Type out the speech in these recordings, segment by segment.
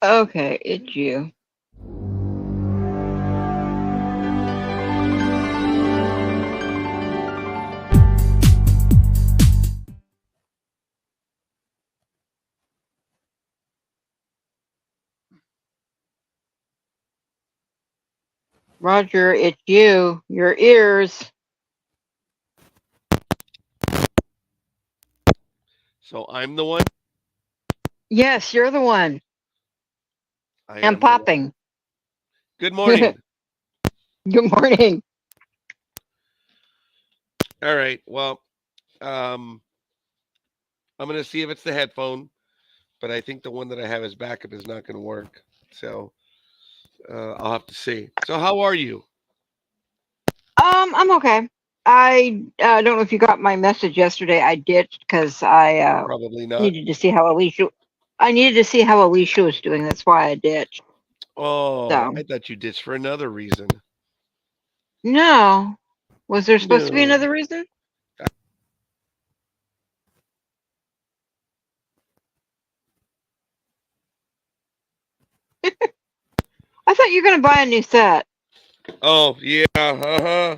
Okay, it's you. Roger, it's you. Your ears. So I'm the one. Yes, you're the one. I I'm am the one. popping. Good Good morning. morning. All right. Well, um, I'm gonna see if it's the headphone, but I think the one that I have as backup is not gonna work. So I'll have to see. So how are you? I'm okay. I don't know if you got my message yesterday. I ditched because I Probably not. needed to see how Alicia. I needed to see how Alicia was doing. That's why I ditched. Oh, So I thought you did for another reason. no, was there supposed to be No. another reason? I thought you were gonna buy a new set. Oh yeah. Uh huh.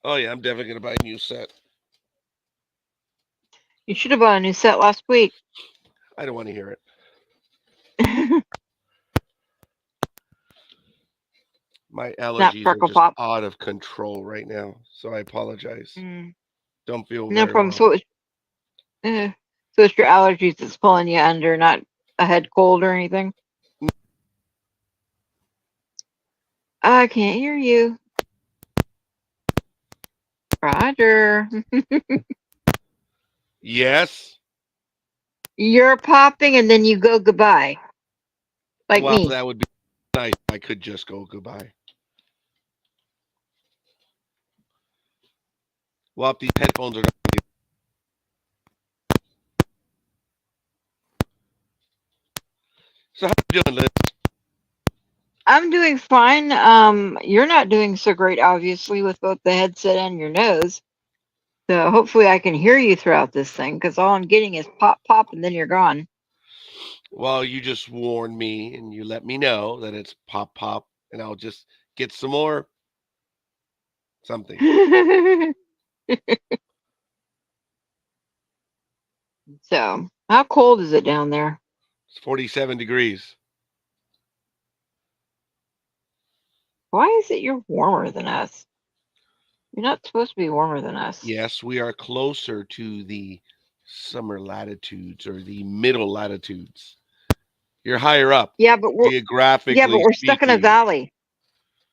Oh yeah. I'm definitely gonna buy a new set. You should have bought a new set last week. I don't want to hear it. My Not allergies are Freckle just Pop. out of control right now, so I apologize. Mm, Don't feel no very problem. well. Uh, so it's your allergies that's pulling you under, not a head cold or anything. I can't hear you, Roger. Yes. You're popping and then you go goodbye, like Well, me. that would be nice. I could just go goodbye. Well, if these headphones are not. So how you doing, Liz? I'm doing fine. You're not doing so great, obviously, with both the headset and your nose. So hopefully I can hear you throughout this thing, because all I'm getting is pop, pop, and then you're gone. Well, you just warned me and you let me know that it's pop pop, and I'll just get some more something. So, how cold is it down there? It's 47 degrees. Why is it you're warmer than us? You're not supposed to be warmer than us. Yes, we are closer to the summer latitudes or the middle latitudes. You're higher up, Yeah, but geographically we're stuck in a speaking, valley.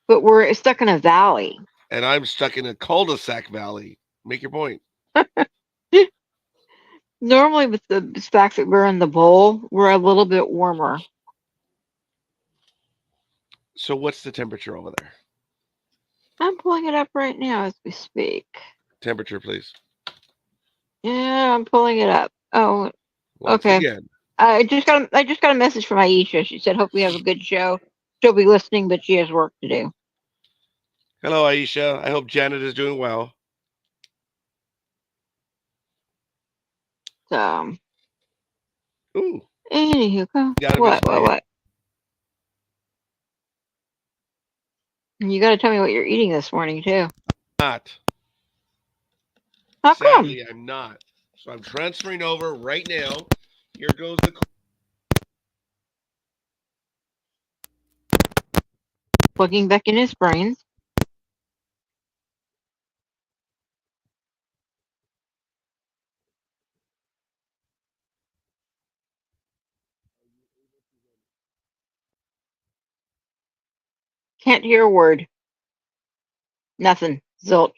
But we're stuck in a valley. and I'm stuck in a cul-de-sac valley. Make your point. Normally, with the fact that we're in the bowl, we're a little bit warmer. So, what's the temperature over there? I'm pulling it up right now as we speak. Temperature, please. Yeah, I'm pulling it up. Oh, Once okay. again. I just got a message from Aisha. She said, "Hope we have a good show." She'll be listening, but she has work to do. Hello, Aisha. I hope Janet is doing well. So, Ooh, anywho, out of his face. what? You got to tell me what you're eating this morning too. Not. How come? Sadly, I'm not. So I'm transferring over right now. Here goes the. Plugging back in his brains. Can't hear a word. Nothing. Zilch.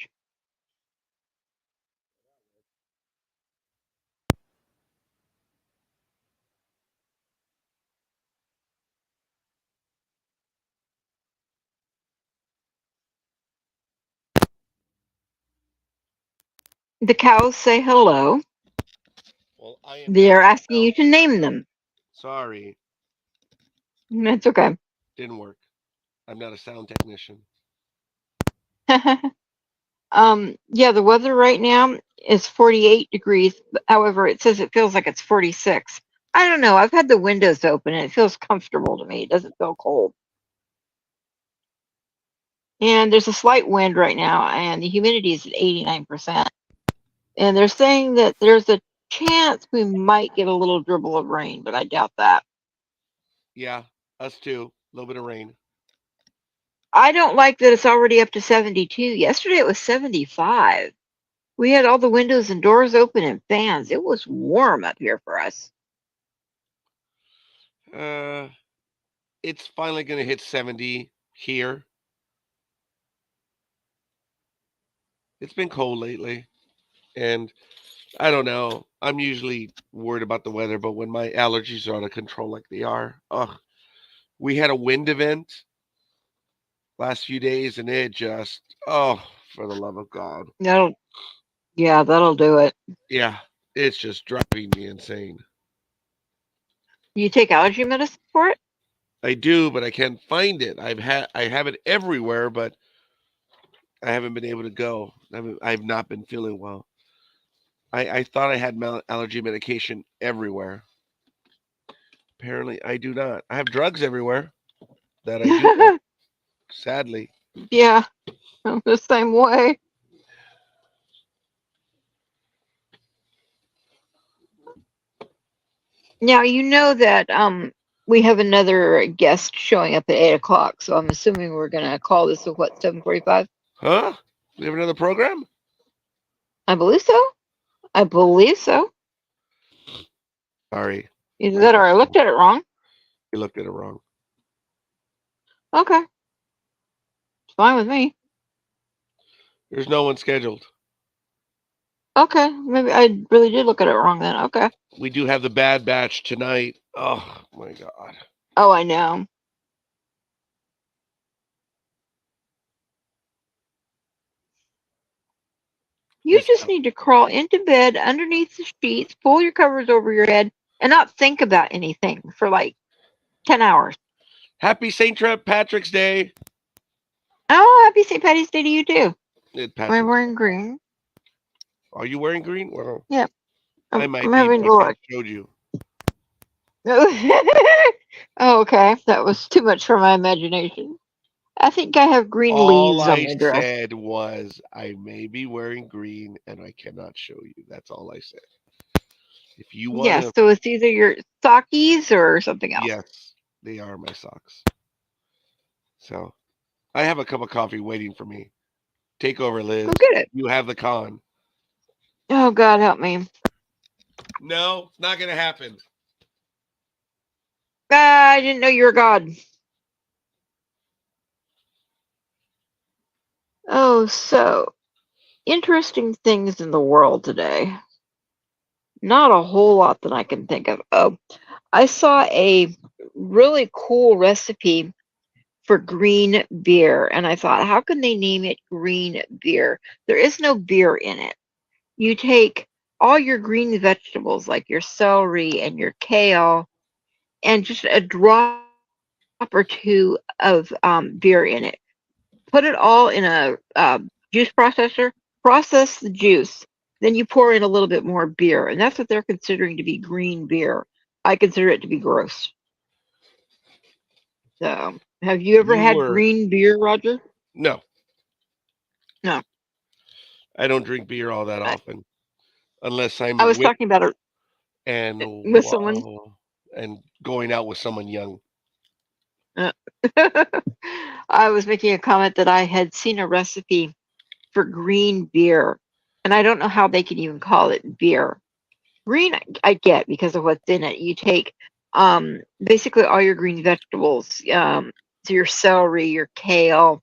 The cows say hello. Well, I am They're not a asking sound. you to name them. Sorry, That's okay. didn't work. I'm not a sound technician. Yeah, the weather right now is 48 degrees. However, it says it feels like it's 46. I don't know. I've had the windows open and it feels comfortable to me. It doesn't feel cold. And there's a slight wind right now, and the humidity is at 89%. And they're saying that there's a chance we might get a little dribble of rain, but I doubt that. Yeah, us too. A little bit of rain. I don't like that it's already up to 72. Yesterday it was 75. We had all the windows and doors open and fans. It was warm up here for us. Uh, it's finally going to hit 70 here. It's been cold lately, and I don't know. I'm usually worried about the weather, but when my allergies are out of control like they are, ugh. We had a wind event last few days, and it just, oh, for the love of God. That'll, yeah, that'll do it. Yeah, it's just driving me insane. You take allergy medicine for it? I do, but I can't find it. I have it everywhere, but I haven't been able to go. I've not been feeling well. I thought I had allergy medication everywhere. Apparently, I do not. I have drugs everywhere that I do not. Sadly. Yeah, I'm the same way. Now you know that we have another guest showing up at 8 o'clock, so I'm assuming we're gonna call this at what, 7:45? Huh? We have another program? I believe so. I believe so. Sorry. Either I that or I looked at it wrong. looked at it wrong. Okay, it's fine with me. There's no one scheduled. Okay, maybe I really did look at it wrong then. Okay. We do have the Bad Batch tonight. Oh my God. Oh, I know. You This just need to crawl into bed underneath the sheets, pull your covers over your head, and not think about anything for like 10 hours. Happy St. Patrick's Day. Oh, happy St. Patty's Day to you too. Am I Patrick, wearing green? are you wearing green? Well, Yeah, I I'm might be, having but to I could have look. showed you. Oh, okay, that was too much for my imagination. I think I have green All leaves on I my dress. said was I may be wearing green and I cannot show you. That's all I said. If you want Yes, to, so it's either your sockies or something else. yes, they are my socks. So I have a cup of coffee waiting for me. Take over, Go Liz. get it. You have the con. Oh, God help me. No, it's not going to happen. Ah, I didn't know you were God. Oh, so interesting things in the world today. Not a whole lot that I can think of. Oh, I saw a really cool recipe for green beer, and I thought, how can they name it green beer? There is no beer in it. You take all your green vegetables, like your celery and your kale, and just a drop or two of beer in it. Put it all in a juice processor, process the juice, then you pour in a little bit more beer, and that's what they're considering to be green beer. I consider it to be gross. So, have you ever You had were, green beer, Roger? no, No. I don't drink beer all that I, often unless I I'm was with talking about it and with someone. and going out with someone young. Uh, I was making a comment that I had seen a recipe for green beer, and I don't know how they can even call it beer. Green, I get because of what's in it. You take basically all your green vegetables, so your celery, your kale,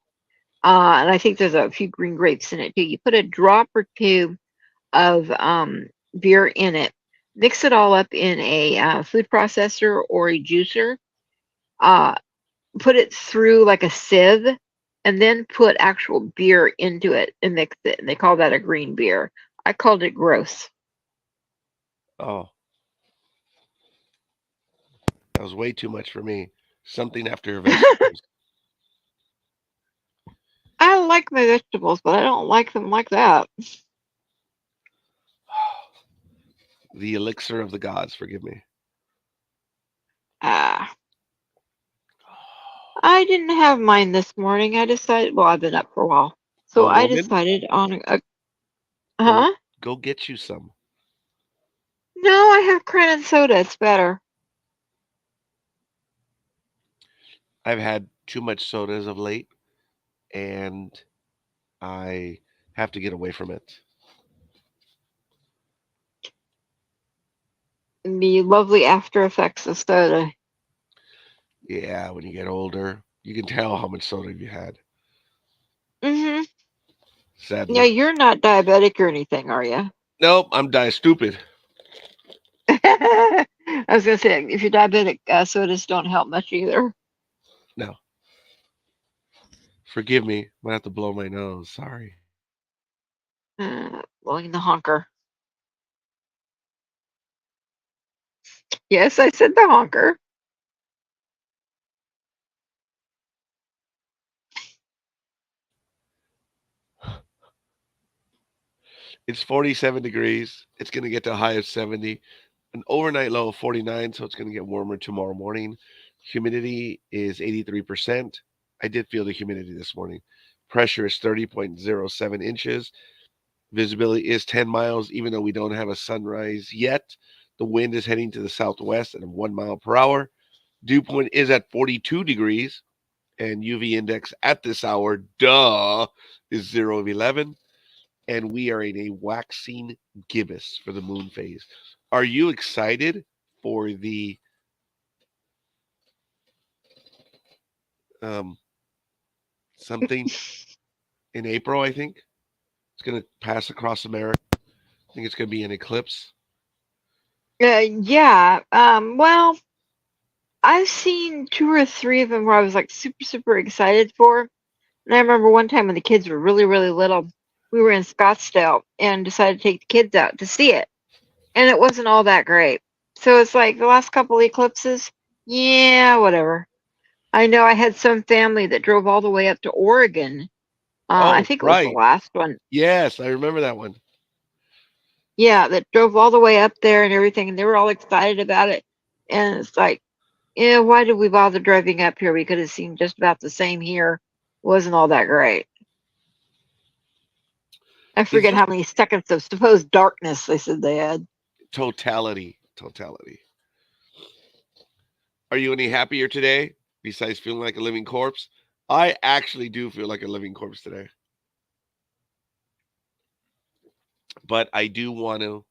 and I think there's a few green grapes in it too. You put a drop or two of beer in it, mix it all up in a food processor or a juicer, uh, put it through like a sieve, and then put actual beer into it and mix it. And they call that a green beer. I called it gross. Oh, that was way too much for me. Something after vegetables. I like my vegetables, but I don't like them like that. The elixir of the gods, forgive me. Ah, I didn't have mine this morning. I decided, well, I've been up for a while. So Well, I woman, decided on go huh? go get you some. No, I have Crown and soda. It's better. I've had too much soda as of late, and I have to get away from it. The lovely after effects of soda. Yeah, when you get older, you can tell how much soda you had. Mm-hmm. Yeah, Sadly, you're not diabetic or anything, are you? nope, I'm die stupid. I was gonna say, if you're diabetic, sodas don't help much either. No, forgive me. I have to blow my nose. Sorry. Blowing the honker. Yes, I said the honker. It's 47 degrees. It's going to get to a high of 70, an overnight low of 49, so it's going to get warmer tomorrow morning. Humidity is 83%. I did feel the humidity this morning. Pressure is 30.07 inches. Visibility is 10 miles, even though we don't have a sunrise yet. The wind is heading to the southwest at 1 mile per hour. Dew point is at 42 degrees, and UV index at this hour, is 0 of 11. And we are in a waxing gibbous for the moon phase. Are you excited for the um, something in April? I think it's going to pass across America. I think it's going to be an eclipse. Yeah. Well, I've seen two or three of them where I was like super, super excited for. And I remember one time when the kids were really, really little, we were in Scottsdale and decided to take the kids out to see it. And it wasn't all that great. So it's like the last couple eclipses, yeah, whatever. I know I had some family that drove all the way up to Oregon. I Oh, think it was the right. last one. Yes, I remember that one. Yeah, that drove all the way up there and everything, and they were all excited about it. And it's like, yeah, why did we bother driving up here? We could have seen just about the same here. Wasn't all that great. I Is forget this how many seconds of supposed darkness they said they had. totality? Totality. Are you any happier today besides feeling like a living corpse? I actually do feel like a living corpse today. But I do want to.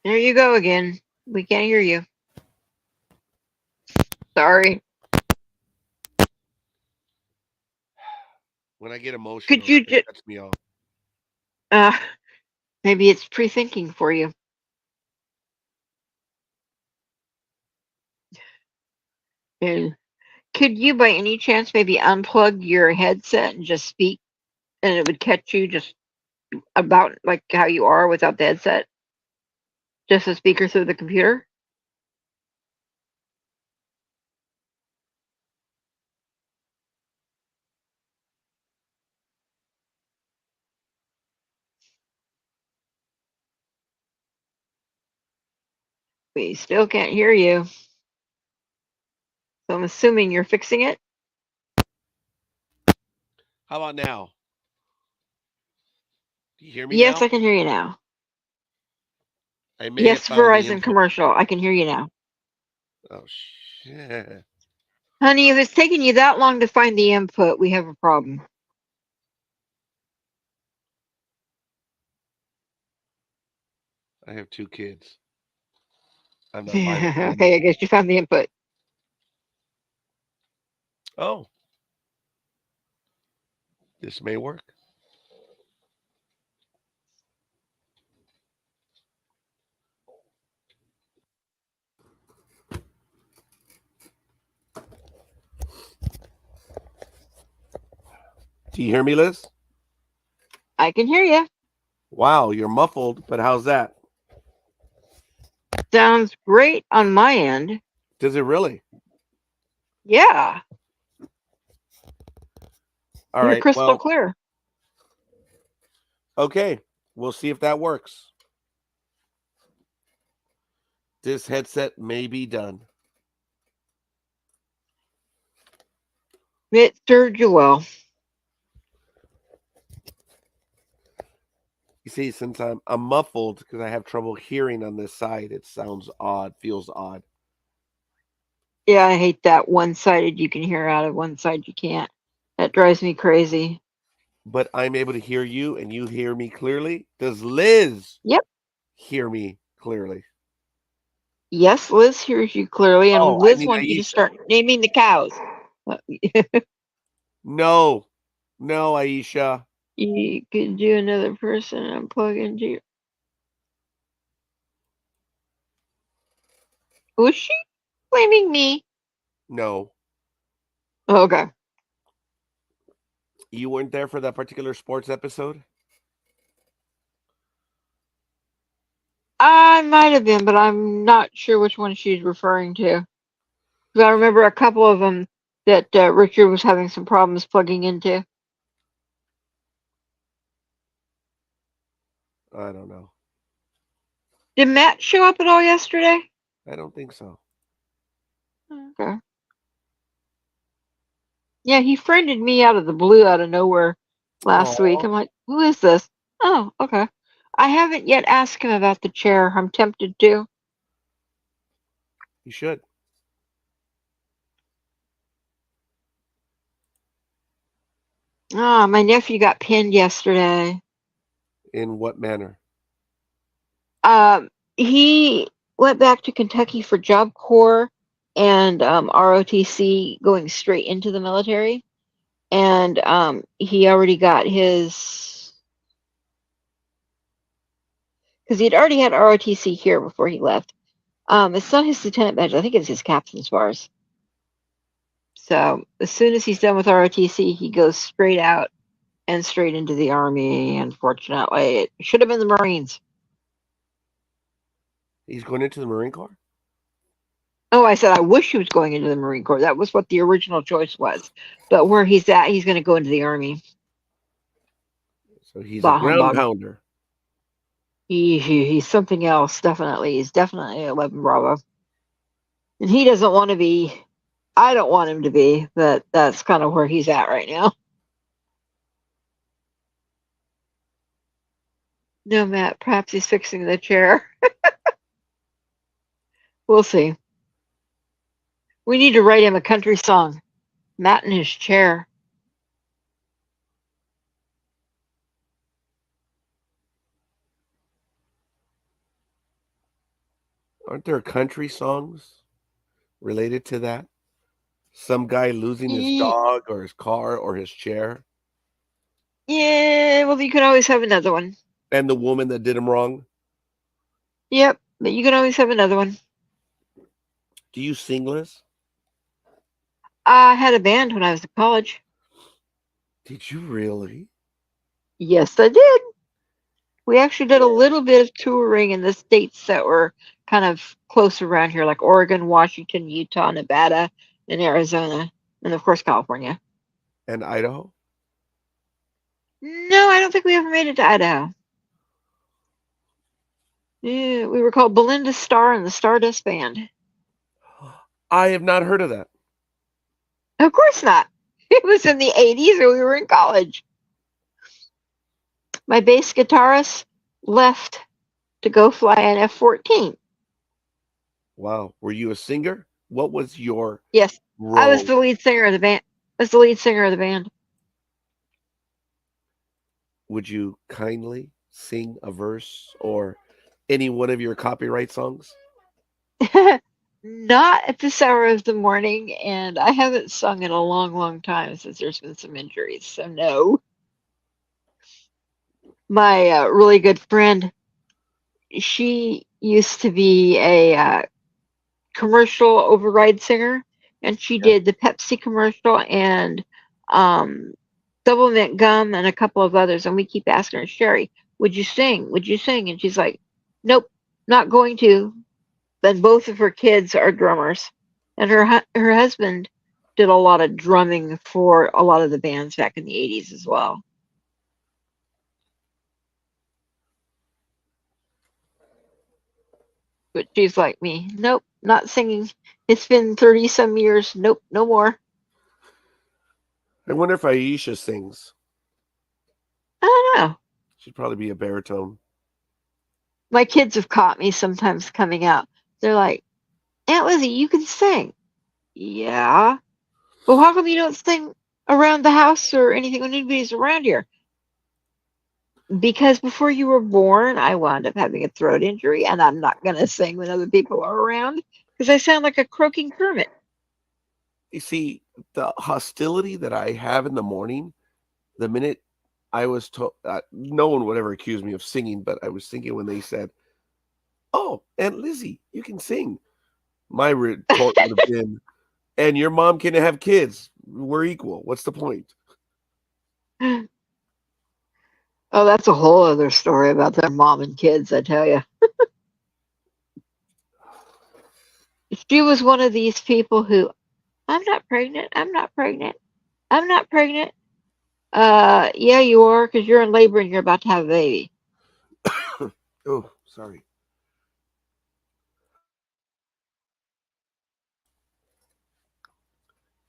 There you go again. We can't hear you. Sorry. When I get Could emotional, you it just, sets me off. uh, maybe it's pre-thinking for you. And could you, by any chance, maybe unplug your headset and just speak, and it would catch you just about like how you are without the headset, just a speaker through the computer? We still can't hear you, so I'm assuming you're fixing it. How about now? Do you hear me Yes, now? I can hear you now. I may have Yes, found the Verizon input. commercial. I can hear you now. Oh, shit. Honey, if it's taking you that long to find the input, we have a problem. I have two kids. I'm not violent anymore. Okay, I guess you found the input. Oh, this may work. Do you hear me, Liz? I can hear you. Wow, you're muffled, but how's that? Sounds great on my end. Does it really? Yeah, All you're right. crystal Well, clear. okay. We'll see if that works. This headset may be done. It served you well. You see, since I'm muffled because I have trouble hearing on this side, it sounds odd, feels odd. Yeah, I hate that one-sided you can hear out of, one side you can't. That drives me crazy. But I'm able to hear you and you hear me clearly. Does Liz Yep. hear me clearly? Yes, Liz hears you clearly, and Oh, I Liz mean wants you to Aisha. start naming the cows. Uh, No, no, Aisha. You could do another person and plug into your. Was she blaming me? No, Okay. you weren't there for that particular sports episode. I might have been, but I'm not sure which one she's referring to. 'Cause I remember a couple of them that Richard was having some problems plugging into. I don't know. Did Matt show up at all yesterday? I don't think so. Okay. Yeah, he friended me out of the blue, out of nowhere last week. Oh, I'm like, who is this? Oh, okay. I haven't yet asked him about the chair. I'm tempted to. you should. Ah, my nephew got pinned yesterday. In what manner? He went back to Kentucky for Job Corps and ROTC going straight into the military. And he already got his, because he'd already had ROTC here before he left. It's not his lieutenant badge, I think it's his captain's bars. So as soon as he's done with ROTC, he goes straight out and straight into the Army. Unfortunately, it should have been the Marines. He's going into the Marine Corps. Oh, I said I wish he was going into the Marine Corps. That was what the original choice was. But where he's at, he's going to go into the Army. So he's a Bah ground humbug. pounder. He's something else, definitely. He's definitely 11 Bravo. And he doesn't want to be, I don't want him to be, but that's kind of where he's at right now. No, Matt, perhaps he's fixing the chair. We'll see. We need to write him a country song. Matt in his chair. Aren't there country songs related to that? Some guy losing his dog or his car or his chair, Yeah, well, you can always have another one. and the woman that did him wrong. Yep, but you can always have another one. Do you sing, Liz? I had a band when I was in college. Did you really? Yes, I did. We actually did a little bit of touring in the states that were kind of close around here, like Oregon, Washington, Utah, Nevada, and Arizona, and of course, California. And Idaho? No, I don't think we ever made it to Idaho. Yeah, we were called Belinda Starr and the Stardust Band. I have not heard of that. Of course not. It was in the 80s and we were in college. My bass guitarist left to go fly an F-14. Wow. Were you a singer? What was your Yes, I was role? the lead singer of the band. I was the lead singer of the band. Would you kindly sing a verse or any one of your copyright songs? Not at this hour of the morning, and I haven't sung in a long, long time since there's been some injuries. So no. My really good friend, she used to be a commercial override singer, and she Yeah. did the Pepsi commercial and um, Double Mint Gum and a couple of others. And we keep asking her, Sherry, would you sing? Would you sing? And she's like, nope, not going to. Then both of her kids are drummers, and her husband did a lot of drumming for a lot of the bands back in the 80s as well. But she's like me. Nope, not singing. It's been 30 some years. Nope, no more. I wonder if Aisha sings. I don't know. She'd probably be a baritone. My kids have caught me sometimes coming out. They're like, Aunt Lizzie, you can sing. Yeah. Well, how come you don't sing around the house or anything when anybody's around here? Because before you were born, I wound up having a throat injury, and I'm not going to sing when other people are around because I sound like a croaking Kermit. You see, the hostility that I have in the morning, the minute I was told, no one would ever accuse me of singing, but I was thinking when they said, "Oh, Aunt Lizzie, you can sing," my retort would have been, "And your mom can have kids. We're equal. What's the point?" Oh, that's a whole other story about their mom and kids, I tell you. She was one of these people who, I'm not pregnant, I'm not pregnant, I'm not pregnant. Yeah, you are because you're in labor and you're about to have a baby. Oh, sorry.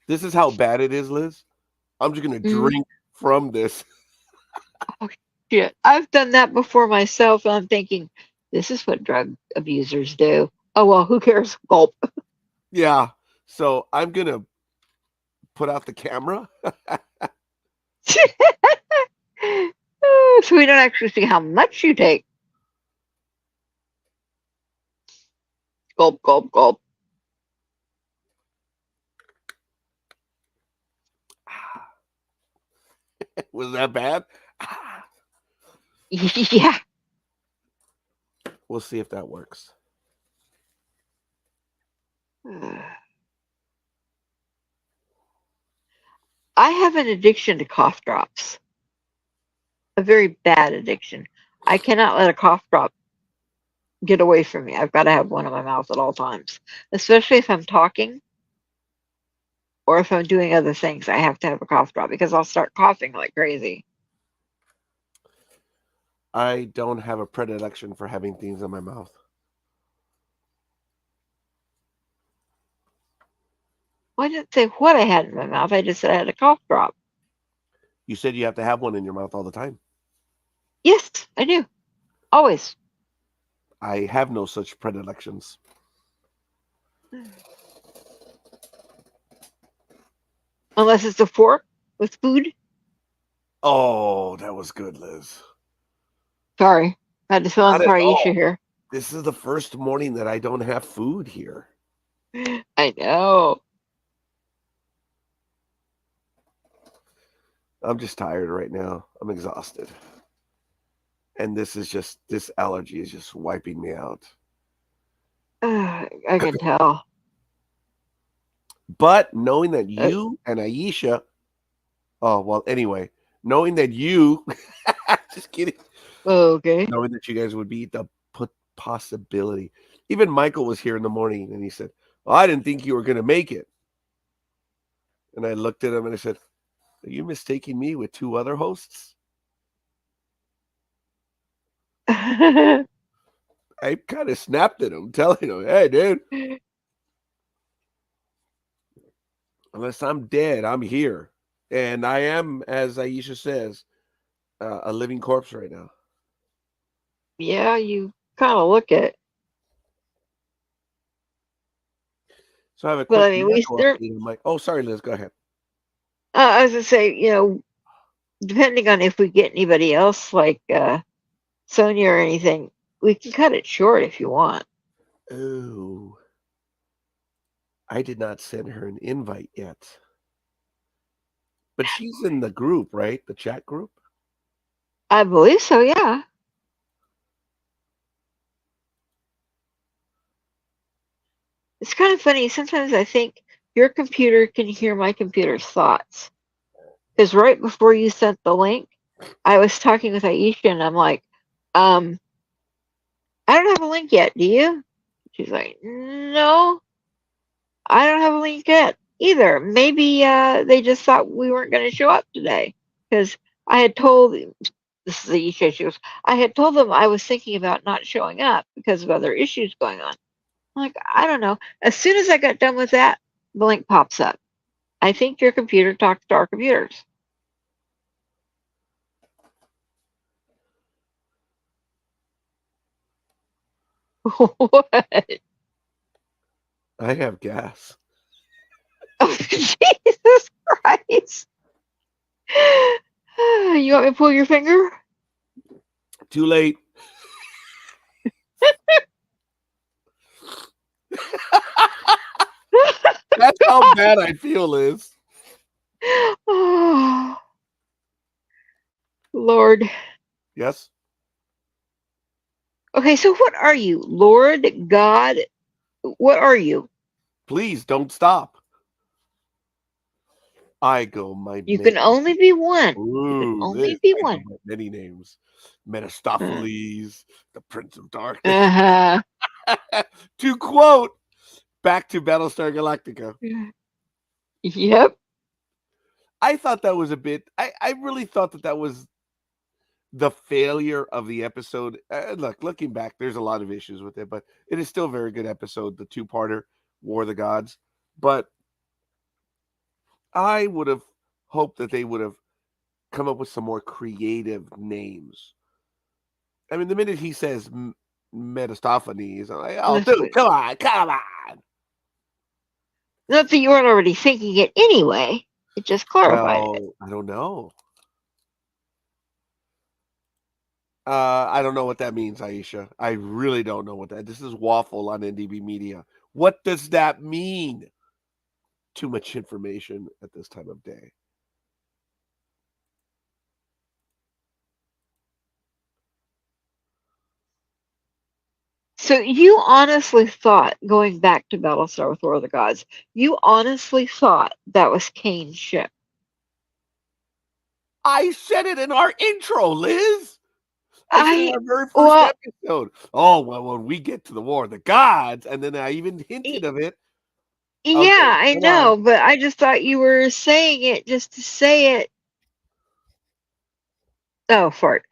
This is how bad it is, Liz. I'm just gonna Mm. drink from this. Oh, shit. I've done that before myself, and I'm thinking, this is what drug abusers do. Oh, well, who cares? Gulp. Yeah. So I'm gonna put out the camera. So we don't actually see how much you take. Gulp, gulp, gulp. Was that bad? Yeah. We'll see if that works. I have an addiction to cough drops, a very bad addiction. I cannot let a cough drop get away from me. I've got to have one in my mouth at all times, especially if I'm talking or if I'm doing other things. I have to have a cough drop because I'll start coughing like crazy. I don't have a predilection for having things in my mouth. Well, I didn't say what I had in my mouth. I just said I had a cough drop. You said you have to have one in your mouth all the time. Yes, I do. Always. I have no such predilections. Unless it's a fork with food. Oh, that was good, Liz. Sorry. I had to fill in Not for at Aisha all. here. This is the first morning that I don't have food here. I know. I'm just tired right now. I'm exhausted. And this allergy is just wiping me out. I can tell. But knowing that Uh, you and Aisha, oh, well, anyway, knowing that you, just kidding, okay. knowing that you guys would be the possibility. Even Michael was here in the morning and he said, well, I didn't think you were going to make it. And I looked at him and I said, are you mistaking me with two other hosts? I kind of snapped at him, telling him, hey, dude, unless I'm dead, I'm here. And I am, as Aisha says, a living corpse right now. Yeah, you kind of look it. So I have a But quick I mean, medical update. I'm like, oh, sorry, Liz, go ahead. as I say, depending on if we get anybody else like Sonia or anything, we can cut it short if you want. Oh, I did not send her an invite yet. But she's in the group, right? The chat group? I believe so, yeah. It's kind of funny. Sometimes I think your computer can hear my computer's thoughts. Because right before you sent the link, I was talking with Aisha and I'm like, um, I don't have a link yet, do you? She's like, no, I don't have a link yet either. Maybe they just thought we weren't going to show up today. Because I had told the this is Aisha. She goes, I had told them I was thinking about not showing up because of other issues going on. I'm like, I don't know. As soon as I got done with that, the link pops up. I think your computer talks to our computers. What? I have gas. Oh, Jesus Christ. You want me to pull your finger? Too late. That's how bad I feel, Liz. Oh, Lord. Yes? Okay, so what are you? Lord, God, what are you? Please don't stop. I go my You can many. only be one. You can Ooh, Liz, only be I go one. by many names. Uh Metastopheles, the Prince of Darkness. huh. To quote, back to Battlestar Galactica. Yep. I thought that was a bit. I really thought that was the failure of the episode. Look, looking back, there's a lot of issues with it, but it is still a very good episode, the two-parter, War of the Gods. But I would have hoped that they would have come up with some more creative names. I mean, the minute he says Metastophanes, I'm like, oh, That's dude, what. come on, come on. Not that you weren't already thinking it anyway. It just clarified it. Well, I don't know. I don't know what that means, Aisha. I really don't know what that. This is Waffle on NDB Media. What does that mean? Too much information at this time of day. So you honestly thought, going back to Battlestar with War of the Gods, you honestly thought that was Kane's ship. I said it in our intro, Liz. I said in I our very first well, episode. Oh, well, when we get to the War of the Gods, and then I even y- hinted of it. Okay, yeah, I come on. know, but I just thought you were saying it just to say it. Oh, fart.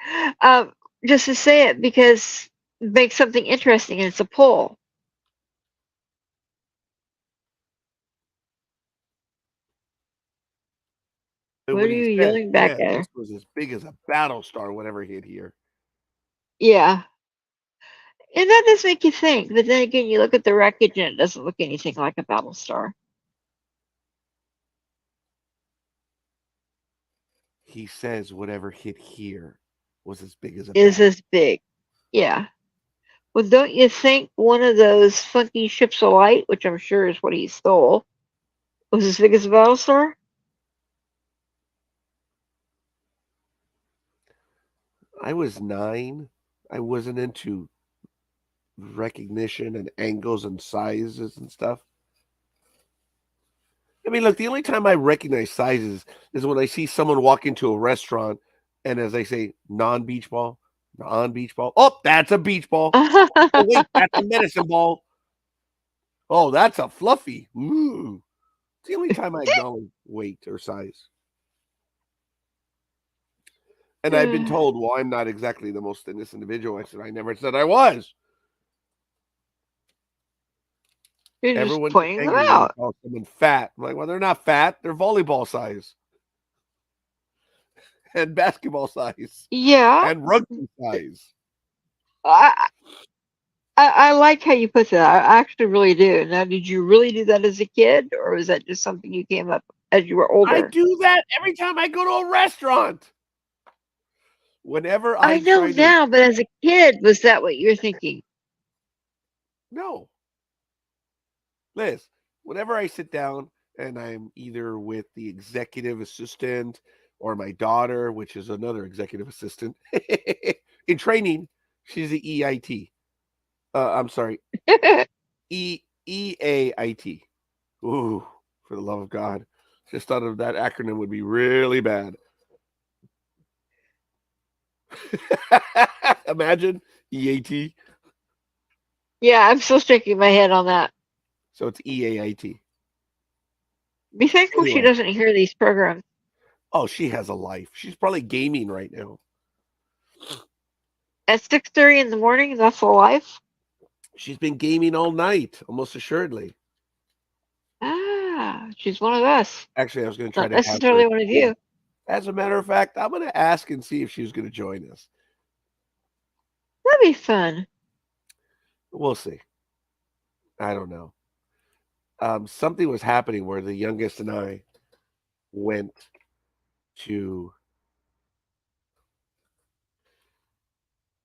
Um, just to say it because make something interesting and it's a pull. And What what are he you said, yelling back yeah, at this her? was as big as a battle star, whatever hit here. Yeah. And that does make you think, but then again, you look at the wreckage and it doesn't look anything like a battle star. He says whatever hit here was as big as a Is battle. as big. Yeah. Well, don't you think one of those funky ships of light, which I'm sure is what he stole, was as big as a battle star? I was 9. I wasn't into recognition and angles and sizes and stuff. I mean, look, the only time I recognize sizes is when I see someone walk into a restaurant and as I say, non-beach ball, non-beach ball. Oh, that's a beach ball. Oh, wait, that's a medicine ball. Oh, that's a fluffy. Ooh. It's the only time I acknowledge weight or size. And I've been You're told, well, I'm not exactly the most thinnest individual. I said, I never said I was. just Everyone gets pointing them angry when I out. call someone fat. I'm like, well, they're not fat. They're volleyball size and basketball size Yeah, and rugby size. I, I like how you put that. I actually really do. Now, did you really do that as a kid, or was that just something you came up as you were I older? do that every time I go to a restaurant. Whenever I I'm know trying to, now, but as a kid, was that what you're thinking? no, Liz, whenever I sit down and I'm either with the executive assistant or my daughter, which is another executive assistant in training, she's the EIT. I'm sorry, EAIT. Ooh, for the love of God. Just thought of that acronym would be really bad. Imagine EAT. Yeah, I'm still shaking my head on that. So it's EAIT. Be thankful she Anyway, doesn't hear these programs. oh, she has a life. She's probably gaming right now. At 6:30 in the morning, that's a life? She's been gaming all night, almost assuredly. Ah, she's one of us. Actually, I was going to try Not to have her. necessarily one of you. As a matter of fact, I'm going to ask and see if she was going to join us. That'd be fun. We'll see. I don't know. Something was happening where the youngest and I went to.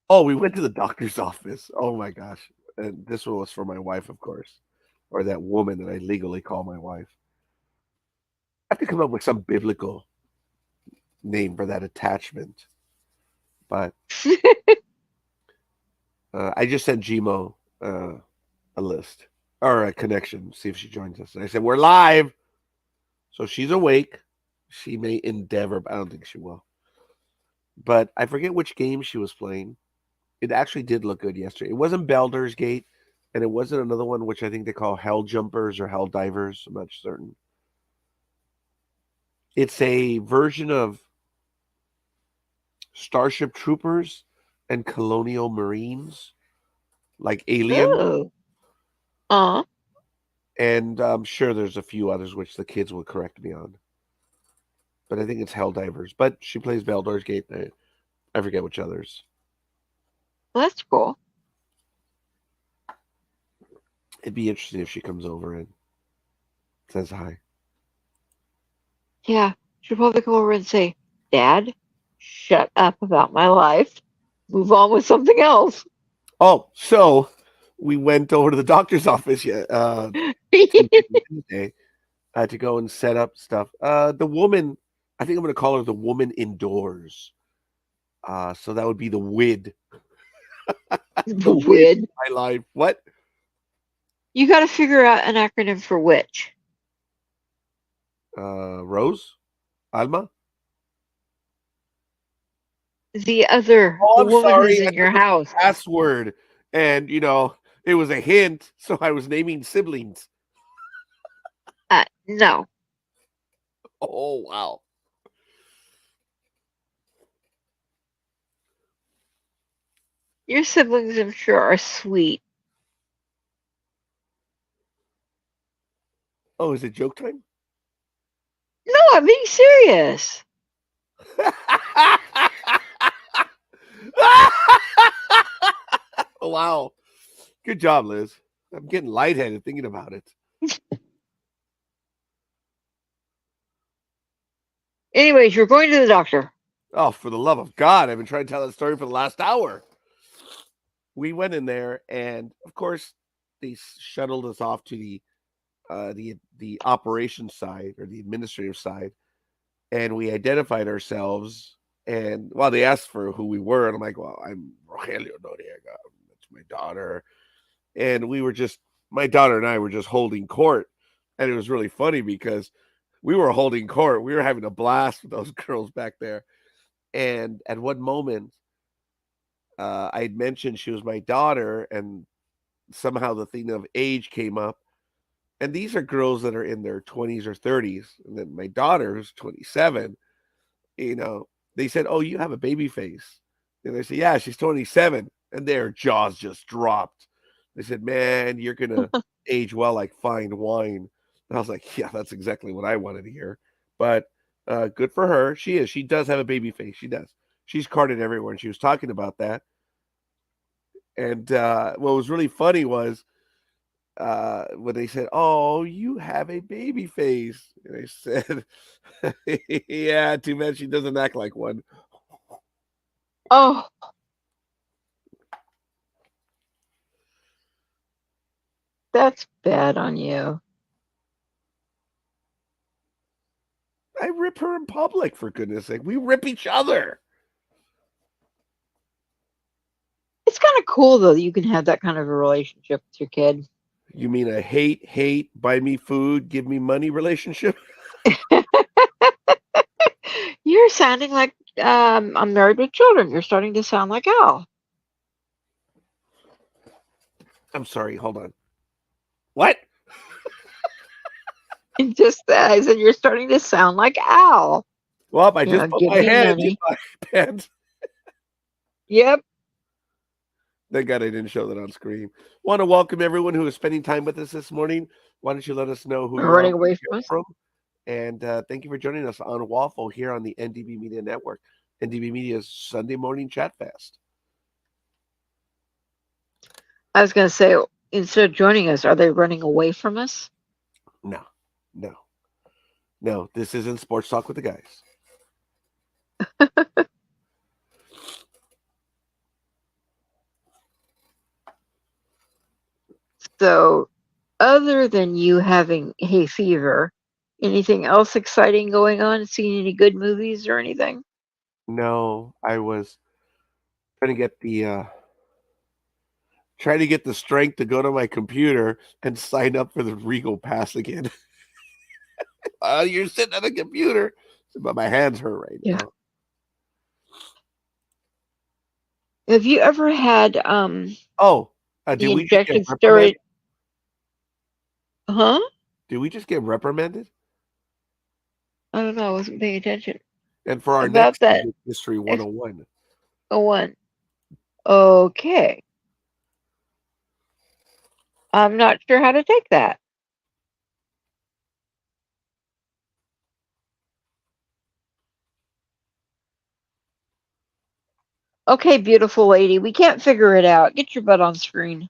Oh, we went to the doctor's office. Oh my gosh. And this one was for my wife, of course, or that woman that I legally call my wife. I have to come up with some biblical name for that attachment. But I just sent Gmo a list or a connection, see if she joins us. And I said, we're live. So she's awake. She may endeavor, but I don't think she will. But I forget which game she was playing. It actually did look good yesterday. It wasn't Baldur's Gate, and it wasn't another one which I think they call Hell Jumpers or Hell Divers. I'm not certain. It's a version of Starship Troopers and Colonial Marines, like Alien. Ooh. Uh, And I'm sure there's a few others which the kids will correct me on. But I think it's Hell Divers. But she plays Baldur's Gate. I forget which others. that's cool. It'd be interesting if she comes over and says hi. Yeah, she'll probably come over and say, Dad, shut up about my life. Move on with something else. Oh, so we went over to the doctor's office Wednesday to go and set up stuff. The woman, I think I'm going to call her the woman indoors. So that would be the WID. The WID Wid. in my life. What? You got to figure out an acronym for which. Rose? Alma? The Oh, I'm woman who's sorry. I in thought your it was house. a password. And, it was a hint. So I was naming siblings. No, Oh, wow. your siblings, I'm sure, are sweet. Oh, is it joke time? No, I'm being serious. Wow. Good job, Liz. I'm getting lightheaded thinking about it. Anyways, you're going to the doctor. Oh, for the love of God. I've been trying to tell that story for the last hour. We went in there, and of course, they shuttled us off to the operations side or the administrative side, and we identified ourselves. And well, they asked for who we were, and I'm like, "Well, I'm Rogelio Noriega. That's my daughter." And my daughter and I were just holding court, and it was really funny because we were holding court. We were having a blast with those girls back there. And at one moment, I had mentioned she was my daughter, and somehow the thing of age came up. And these are girls that are in their 20s or 30s. And then my daughter, who's 27, you know, they said, "Oh, you have a baby face." And I said, "Yeah, she's 27." And their jaws just dropped. They said, "Man, you're going to age well like fine wine." And I was like, "Yeah, that's exactly what I wanted to hear." But good for her. She is. She does have a baby face. She does. She's carded everywhere. And she was talking about that. And what was really funny was when they said, "Oh, you have a baby face," and I said, "Yeah, too bad she doesn't act like one." Oh, that's bad on you. I rip her in public, for goodness sake. We rip each other. It's kind of cool though that you can have that kind of a relationship with your kid. You mean a hate, buy me food, give me money relationship? You're sounding like I'm married with children. You're starting to sound like Al. I'm sorry, hold on. What? Just that I said you're starting to sound like Al. Well, I just put Give my me hand in money. my pants. Yep. Thank God I didn't show that on screen. Want to welcome everyone who is spending time with us this morning. Why don't you let us know who you are, Running where away you from come us. from, and thank you for joining us on Waffle here on the NDB Media Network. NDB Media's Sunday morning chat fest. I was going to say, instead of joining us, are they running away from us? No, no, no. This isn't sports talk with the guys. So, other than you having hay fever, anything else exciting going on? Seeing any good movies or anything? No, I was trying to get the strength to go to my computer and sign up for the Regal Pass again. You're sitting at a computer, but my hands hurt right Yeah. now. Have you ever had Oh, did the we just get injection reprimanded? steroid? Huh? Did we just get reprimanded? I don't know. I wasn't paying attention. And for our About next that subject, History 101. one. Okay. I'm not sure how to take that. Okay, beautiful lady. We can't figure it out. Get your butt on screen.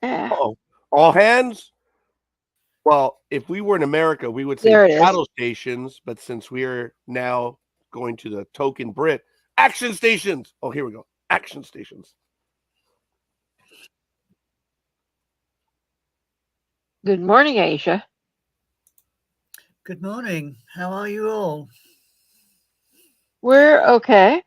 Ah, Oh, all hands? Well, if we were in America, we would say there it is. battle stations, but since we're now going to the token Brit, action stations. Oh, here we go. Action stations. Good morning, Aisha. Good morning. How are you all? We're okay.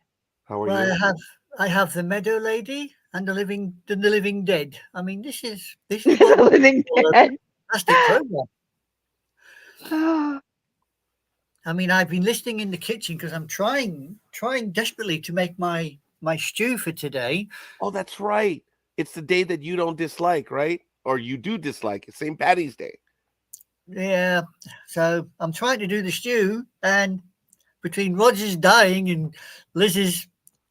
How are Well, you? I have the Meadow Lady and the Living Dead. I mean, this is what The we living call a dead. fantastic program. Oh, I mean, I've been listening in the kitchen because I'm trying desperately to make my stew for today. Oh, that's right. It's the day that you don't dislike, right? Or you do dislike. It's St. Patty's Day. Yeah, so I'm trying to do the stew, and between Roger's dying and Liz's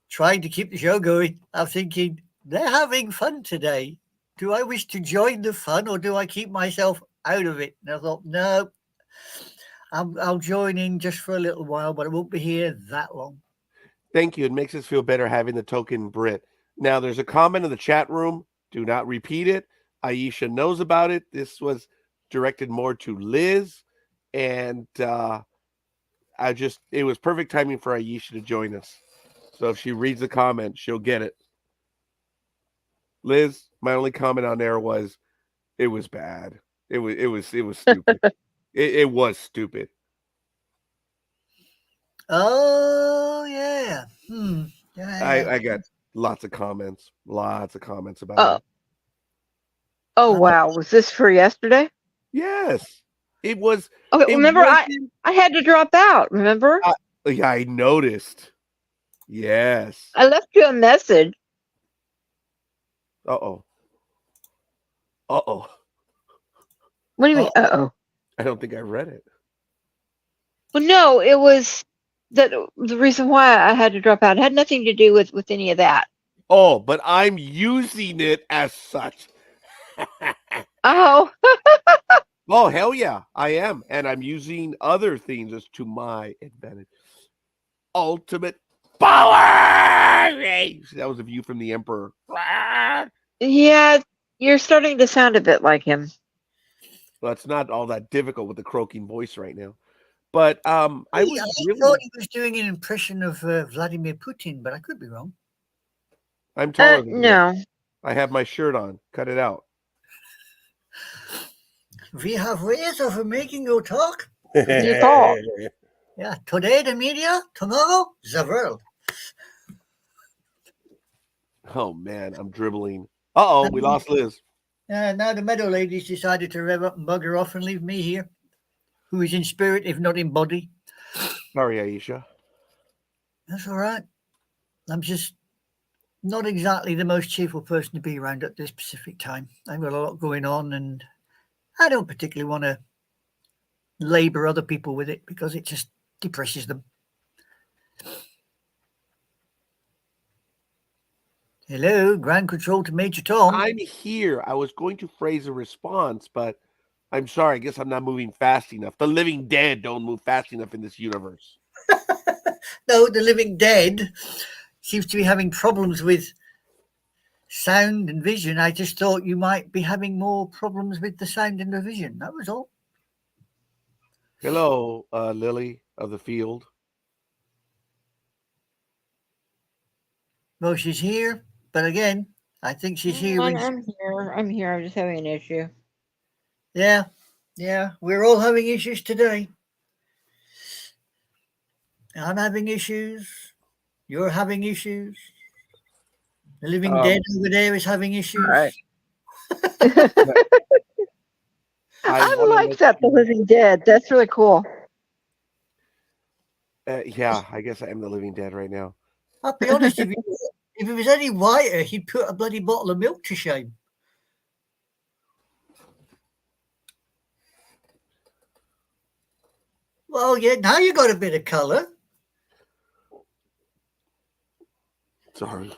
trying to keep the show going, I'm thinking they're having fun today. Do I wish to join the fun or do I keep myself out of it? And I thought, no, I'll join in just for a little while, but I won't be here that long. Thank you. It makes us feel better having the token Brit. Now, there's a comment in the chat room. Do not repeat it. Aisha knows about it. This was directed more to Liz. And it was perfect timing for Aisha to join us. So if she reads the comment, she'll get it. Liz, my only comment on there was it was bad. It was stupid. It was stupid. Oh, yeah. Yeah. I got lots of comments about oh, it. oh, I know. wow. Was this for yesterday? Yes, it was. Okay, It remember wasn't. I had to drop out, remember? Yeah, I noticed. Yes. I left you a message. Uh-oh. Uh-oh. What do you mean? Oh, Uh-oh. I don't think I read it. Well, no, it was that the reason why I had to drop out. It had nothing to do with any of that. Oh, but I'm using it as such. Oh, Oh, hell yeah, I am. And I'm using other things as to my advantage. Ultimate power! That was a view from the Emperor. yeah, you're starting to sound a bit like him. Well, it's not all that difficult with the croaking voice right now. But I gee, was I thought really, he was doing an impression of Vladimir Putin, but I could be wrong. I'm taller than him. No. I have my shirt on. Cut it out. We have ways of making you talk. You thought. Yeah, today the media, tomorrow the world. Oh man, I'm dribbling. Uh-oh, we lost Liz. Now the Meadow Ladies decided to rev up and bugger off and leave me here, who is in spirit if not in body. Sorry, Aisha. That's all right. I'm just not exactly the most cheerful person to be around at this specific time. I've got a lot going on, and I don't particularly want to labor other people with it because it just depresses them. Hello, ground control to Major Tom. I'm here. I was going to phrase a response, but I'm sorry. I guess I'm not moving fast enough. The living dead don't move fast enough in this universe. No, the living dead seems to be having problems with sound and vision. I just thought you might be having more problems with the sound and the vision. That was all. Hello, Lily of the field. Well, she's here, but again, I think she's here. I'm here. I'm here. I'm just having an issue. Yeah, we're all having issues today. I'm having issues. You're having issues. The living dead over there is having issues. All right. I I like that, The Living Dead. That's really cool. Yeah, I guess I am the living dead right now. I'll be honest, if it was any whiter, he'd put a bloody bottle of milk to shame. Well, yeah, now you got a bit of colour. Sorry.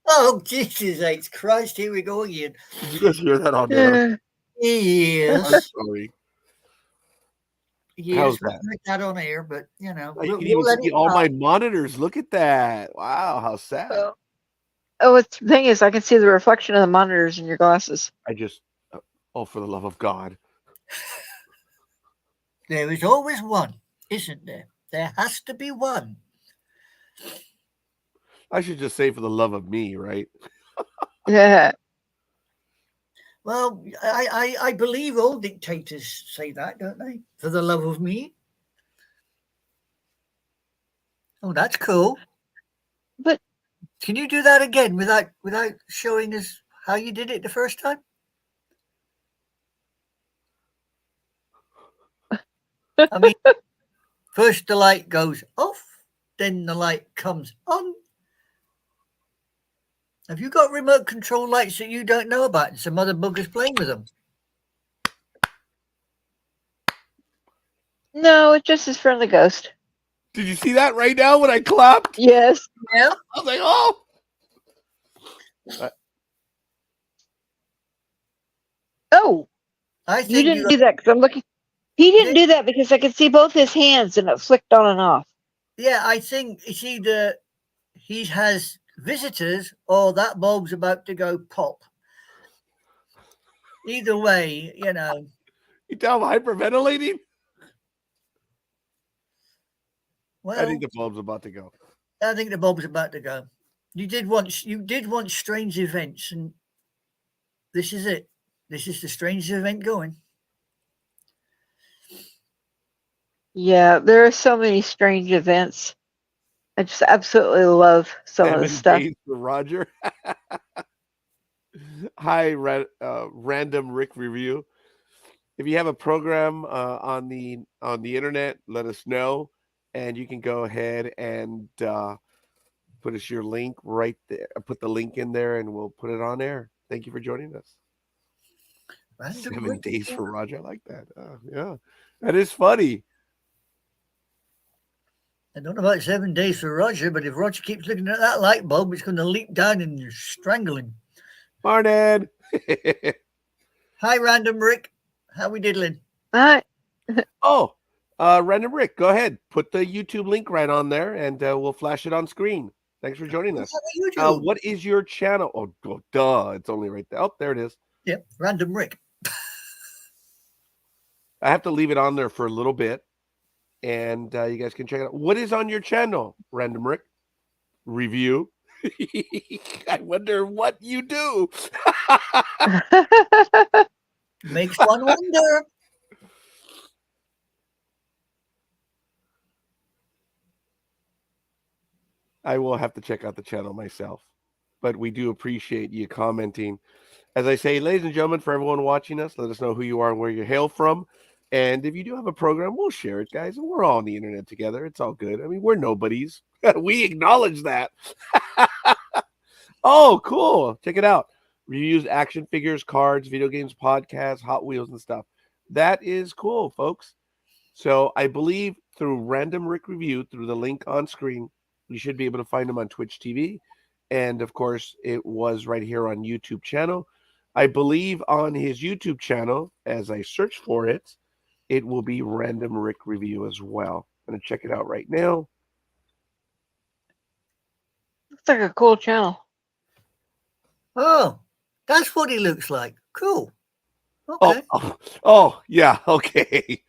Oh, Jesus H. Christ, here we go again. Did you guys hear that on there? Yes. I'm sorry. Yes, How's we'll that? put that on air, but, you know. You can even see all my monitors. Look at that. Wow, how sad. Oh, the thing is, I can see the reflection of the monitors in your glasses. I just, for the love of God. There is always one, isn't there? There has to be one. I should just say for the love of me, right? Yeah. Well, I believe all dictators say that, don't they? For the love of me. Oh, that's cool. But can you do that again without showing us how you did it the first time? I mean, first the light goes off, then the light comes on. Have you got remote control lights that you don't know about and some other buggers playing with them? No, it's just his friendly ghost. Did you see that right now when I clapped? Yes. Yeah. I was like, oh. Oh. I think you didn't do that because I'm looking. He didn't do that because I could see both his hands and it flicked on and off. Yeah, I think it's either he has visitors or that bulb's about to go pop. Either way, you know. You tell I'm hyperventilating? Well, I think the bulb's about to go. I think the bulb's about to go. You did want strange events, and this is it. This is the strangest event going. Yeah, there are so many strange events. I just absolutely love some of the stuff. 7 days for Roger. Hi, Random Rick Review. If you have a program on the internet, let us know, and you can go ahead and put us your link right there. Put the link in there, and we'll put it on air. Thank you for joining us. Random 7 Rick, days for Roger. I like that. Yeah, that is funny. I don't know about 7 days for Roger, but if Roger keeps looking at that light bulb, it's going to leap down and strangle him. Morning. Hi, Random Rick. How we diddling? Hi. Random Rick, go ahead. Put the YouTube link right on there, and we'll flash it on screen. Thanks for joining us. What is your channel? Oh, duh. It's only right there. Oh, there it is. Yep, Random Rick. I have to leave it on there for a little bit, and you guys can check it out. What is on your channel, Random Rick? Review. I wonder what you do. Makes one wonder. I will have to check out the channel myself, but we do appreciate you commenting. As I say, ladies and gentlemen, for everyone watching us, let us know who you are and where you hail from. And if you do have a program, we'll share it, guys. And we're all on the internet together. It's all good. I mean, we're nobodies. We acknowledge that. Oh, cool. Check it out. Reviews action figures, cards, video games, podcasts, Hot Wheels, and stuff. That is cool, folks. So I believe through Random Rick Review, through the link on screen, you should be able to find them on Twitch TV. And of course, it was right here on YouTube channel. I believe on his YouTube channel, as I search for it, it will be Random Rick Review as well. I'm going to check it out right now. Looks like a cool channel. Oh, that's what he looks like. Cool. Oh, Okay. Yeah, okay.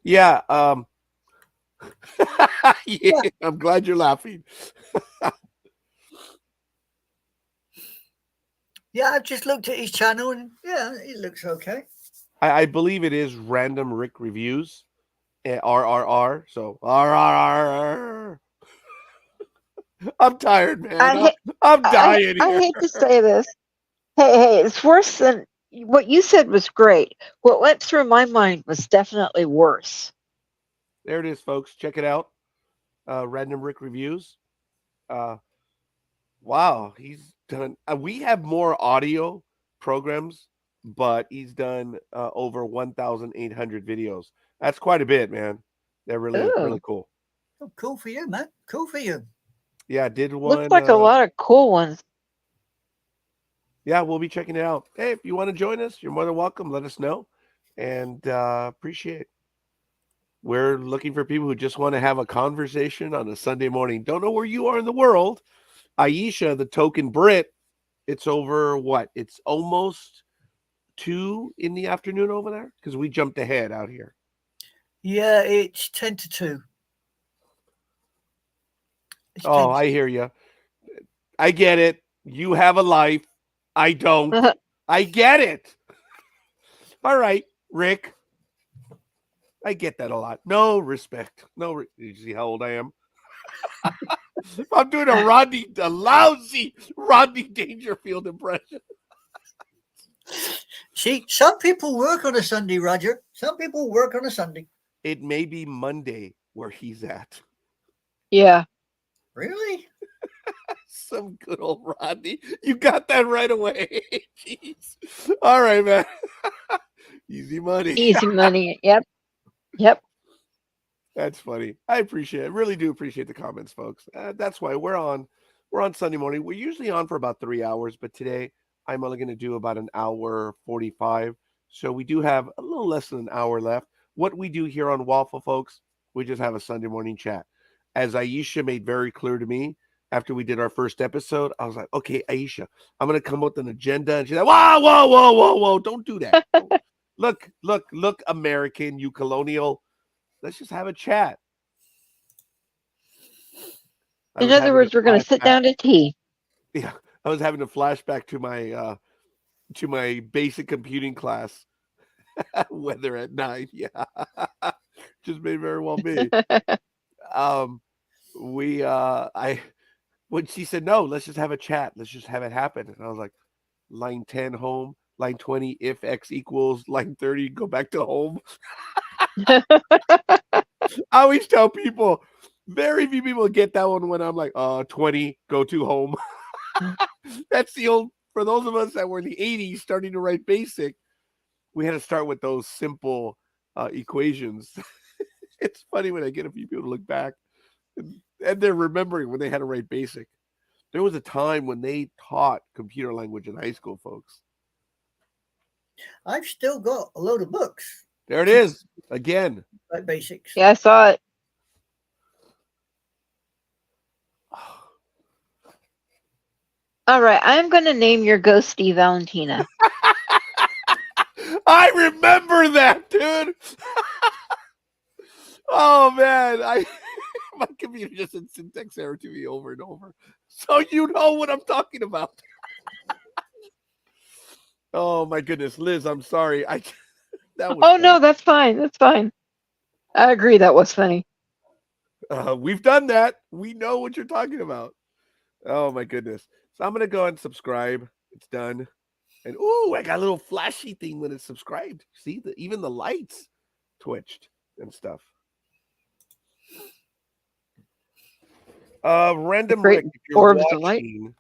Yeah, yeah, I'm glad you're laughing. Yeah, I've just looked at his channel and yeah, it looks okay. I believe it is Random Rick Reviews. RRR. So RRR. I'm tired, man. I'm dying I here. hate to say this. Hey, it's worse than what you said was great. What went through my mind was definitely worse. There it is, folks. Check it out. Random Rick Reviews. Wow, he's done. We have more audio programs, but he's done over 1,800 videos. That's quite a bit, man. That really is really Ooh, cool. Oh, cool for you, man. Cool for you. Yeah, did looks one. like a lot of cool ones. Yeah, we'll be checking it out. Hey, if you want to join us, you're more than welcome. Let us know, and appreciate it. We're looking for people who just want to have a conversation on a Sunday morning. Don't know where you are in the world. Aisha, the token Brit, it's over what? It's almost 2 in the afternoon over there because we jumped ahead out here. Yeah, it's 10 to 2. It's 10 Oh, to I hear you. I get it. You have a life. I don't. I get it. All right, Rick. I get that a lot. No respect. You see how old I am? I'm doing a lousy Rodney Dangerfield impression. See, some people work on a Sunday, Roger. Some people work on a Sunday. It may be Monday where he's at. Yeah. Really? Some good old Rodney. You got that right away. Jeez. All right, man. Easy money. Easy money. Yep. Yep. That's funny. I appreciate it. I really do appreciate the comments, folks. That's why we're on Sunday morning. We're usually on for about 3 hours, but today I'm only going to do about an hour 45. So we do have a little less than an hour left. What we do here on Waffle, folks, we just have a Sunday morning chat. As Aisha made very clear to me after we did our first episode, I was like, okay, Aisha, I'm going to come up with an agenda. And she's like, whoa, don't do that. Look, American, you colonial. Let's just have a chat. In other words, we're going to sit down to tea. Yeah, I was having a flashback to my basic computing class. Weather at 9. Yeah, just may very well be. I when she said no, let's just have a chat. Let's just have it happen. And I was like, line 10 home, line 20 if x equals line 30 go back to home. I always tell people, very few people get that one when I'm like, 20 go to home. That's the old, for those of us that were in the 80s starting to write basic, we had to start with those simple equations. It's funny when I get a few people to look back and they're remembering when they had to write basic. There was a time when they taught computer language in high school, folks. I've still got a load of books. There it is again. Like basics. Yeah, I saw it. All right, I'm going to name your ghostie Valentina. I remember that, dude. Oh man, my computer just said syntax error to me over and over. So you know what I'm talking about. Oh my goodness, Liz, I'm sorry. That was funny. No, that's fine. That's fine. I agree. That was funny. We've done that. We know what you're talking about. Oh my goodness. So I'm gonna go and subscribe. It's done. And ooh, I got a little flashy thing when it's subscribed. See, even the lights twitched and stuff. The Random great Rick, if you're orbs of light. watching,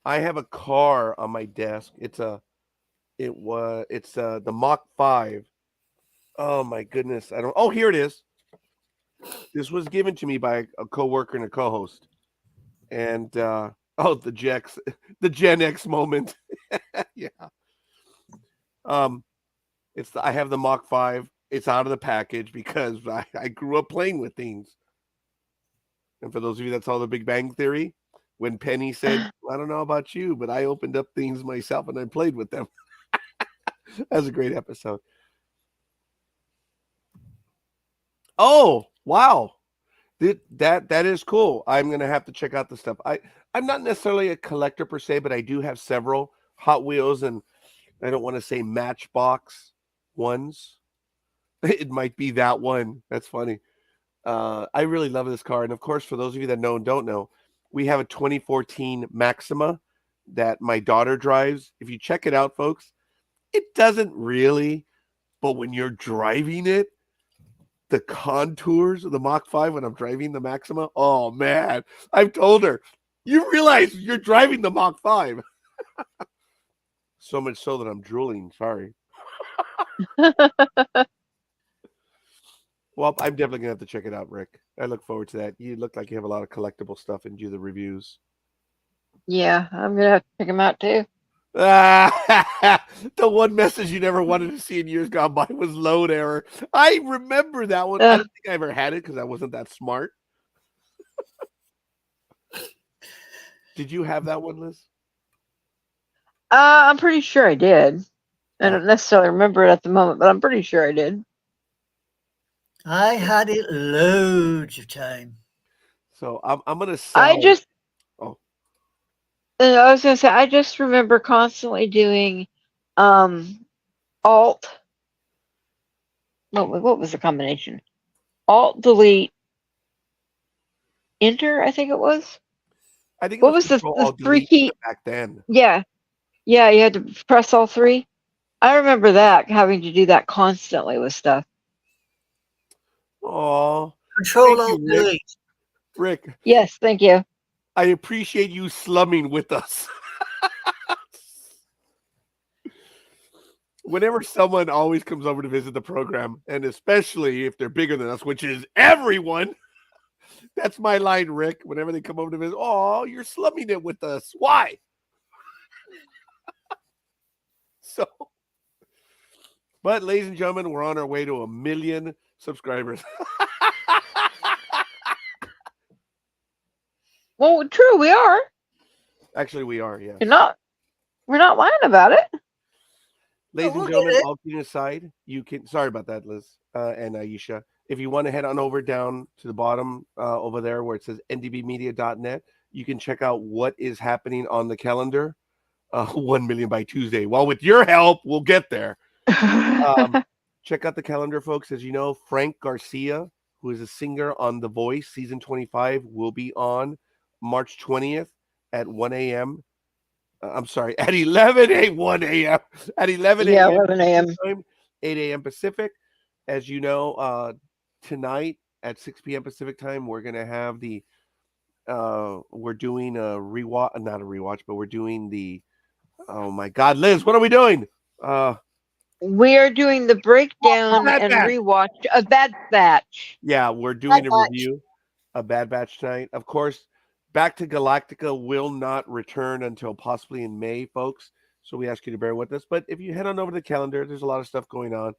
I have a car on my desk. It's the Mach 5. Oh my goodness. I don't Oh, here it is. This was given to me by a coworker and a co-host. And the Gen X moment. Yeah. Um I have the Mach 5. It's out of the package because I grew up playing with things. And for those of you that saw the Big Bang Theory, when Penny said, I don't know about you, but I opened up things myself and I played with them. That was a great episode. Oh, wow. That is cool. I'm gonna have to check out the stuff. I'm not necessarily a collector per se, but I do have several Hot Wheels, and I don't want to say Matchbox ones. It might be that one. That's funny. I really love this car, and of course, for those of you that know and don't know, we have a 2014 Maxima that my daughter drives. If you check it out, folks, it doesn't really, but when you're driving it, the contours of the Mach 5 when I'm driving the Maxima, oh man, I've told her, you realize you're driving the Mach 5. So much so that I'm drooling. Sorry. Well, I'm definitely gonna have to check it out, Rick. I look forward to that. You look like you have a lot of collectible stuff and do the reviews. Yeah, I'm gonna have to check them out too. The one message you never wanted to see in years gone by was load error. I remember that one. I don't think I ever had it because I wasn't that smart. Did you have that one, Liz? I'm pretty sure I did. I don't necessarily remember it at the moment, but I'm pretty sure I did. I had it loads of time. So I'm gonna sell. I just Oh, I was gonna say I just remember constantly doing Alt. What was the combination? Alt Delete Enter, I think it was. I think it What was was the Control three Delete key? back then. Yeah, you had to press all three. I remember that having to do that constantly with stuff. Oh, Control thank you, Alt Rick. Delete. Rick, Yes, thank you. I appreciate you slumming with us. Whenever someone always comes over to visit the program, and especially if they're bigger than us, which is everyone, that's my line, Rick. Whenever they come over to visit, oh, you're slumming it with us. Why? So, but ladies and gentlemen, we're on our way to 1 million subscribers. Well, true, we are. Actually, we are, yes. We're not lying about it. Ladies and gentlemen, all kidding aside, you can. Sorry about that, Liz and Aisha. If you want to head on over down to the bottom over there where it says ndbmedia.net, you can check out what is happening on the calendar. 1 million by Tuesday. Well, with your help, we'll get there. Check out the calendar, folks. As you know, Frank Garcia, who is a singer on The Voice, season 25, will be on March 20th at 1 a.m. I'm sorry, at 11 a.m. 1 a.m. At 11 a.m. Yeah, 11 a.m. time, 8 a.m. Pacific. As you know, tonight at 6 p.m. Pacific time, we're gonna have we're doing a rewatch, not a rewatch, but we're doing the. Oh my God, Liz, what are we doing? We are doing the breakdown Bad and Batch. rewatch of Bad Batch. Yeah, we're doing Bad a Batch. review of Bad Batch tonight. Of course, Back to Galactica will not return until possibly in May, folks. So we ask you to bear with us. But if you head on over to the calendar, there's a lot of stuff going on.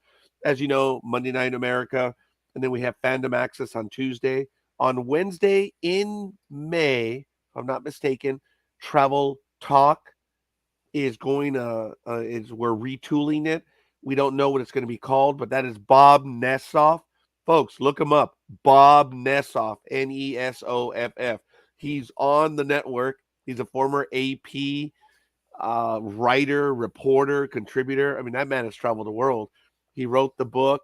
As you know, Monday Night America, and then we have Fandom Access on Tuesday. On Wednesday in May, if I'm not mistaken, Travel Talk is going is we're retooling it. We don't know what it's going to be called, but that is Bob Nessoff. Folks, look him up. Bob Nessoff, Nesoff. He's on the network. He's a former AP writer, reporter, contributor. I mean, that man has traveled the world. He wrote the book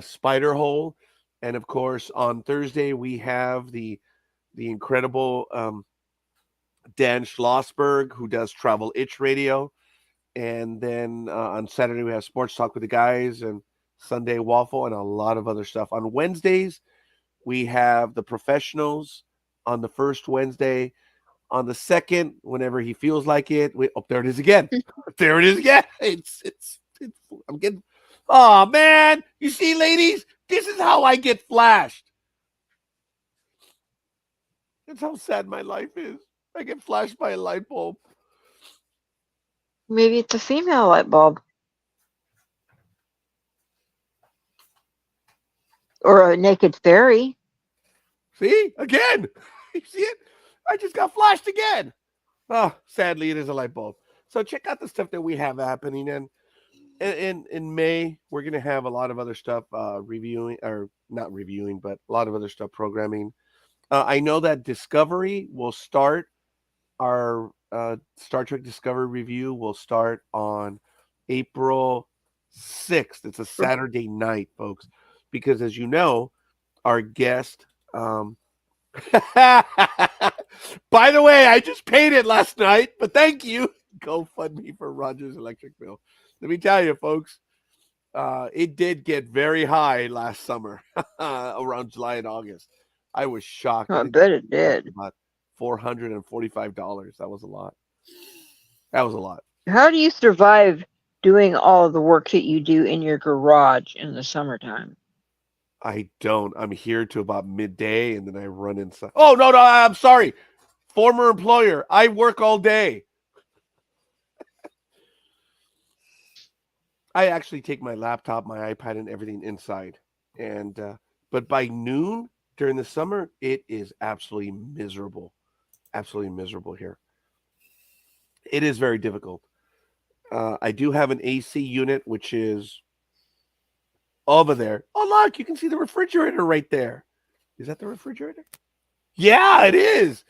Spider Hole, and of course, on Thursday we have the incredible Dan Schlossberg, who does Travel Itch Radio. And then on Saturday, we have sports talk with the guys and Sunday waffle and a lot of other stuff. On Wednesdays, we have the professionals on the first Wednesday. On the second, whenever he feels like it, oh, there it is again. There it is again. It's I'm getting, oh man, you see, ladies, this is how I get flashed. That's how sad my life is. I get flashed by a light bulb. Maybe it's a female light bulb or a naked fairy. See, again, you see it? I just got flashed again. Oh, sadly, it is a light bulb. So check out the stuff that we have happening, and in May we're gonna have a lot of other stuff reviewing, or not reviewing, but a lot of other stuff programming. I know that Discovery will start our Star Trek Discovery review will start on April 6th. It's a Saturday night, folks, because as you know, our guest. By the way, I just paid it last night, but thank you. GoFundMe for Roger's electric bill. Let me tell you, folks, it did get very high last summer, around July and August. I was shocked. I bet it did. About $445. That was a lot. That was a lot. How do you survive doing all of the work that you do in your garage in the summertime? I don't. I'm here to about midday, and then I run inside. Oh, no, I'm sorry. Former employer. I work all day. I actually take my laptop, my iPad, and everything inside. And but by noon during the summer, it is absolutely miserable. Absolutely miserable here. It is very difficult. I do have an AC unit, which is over there. Oh, look, you can see the refrigerator right there. Is that the refrigerator? Yeah, it is.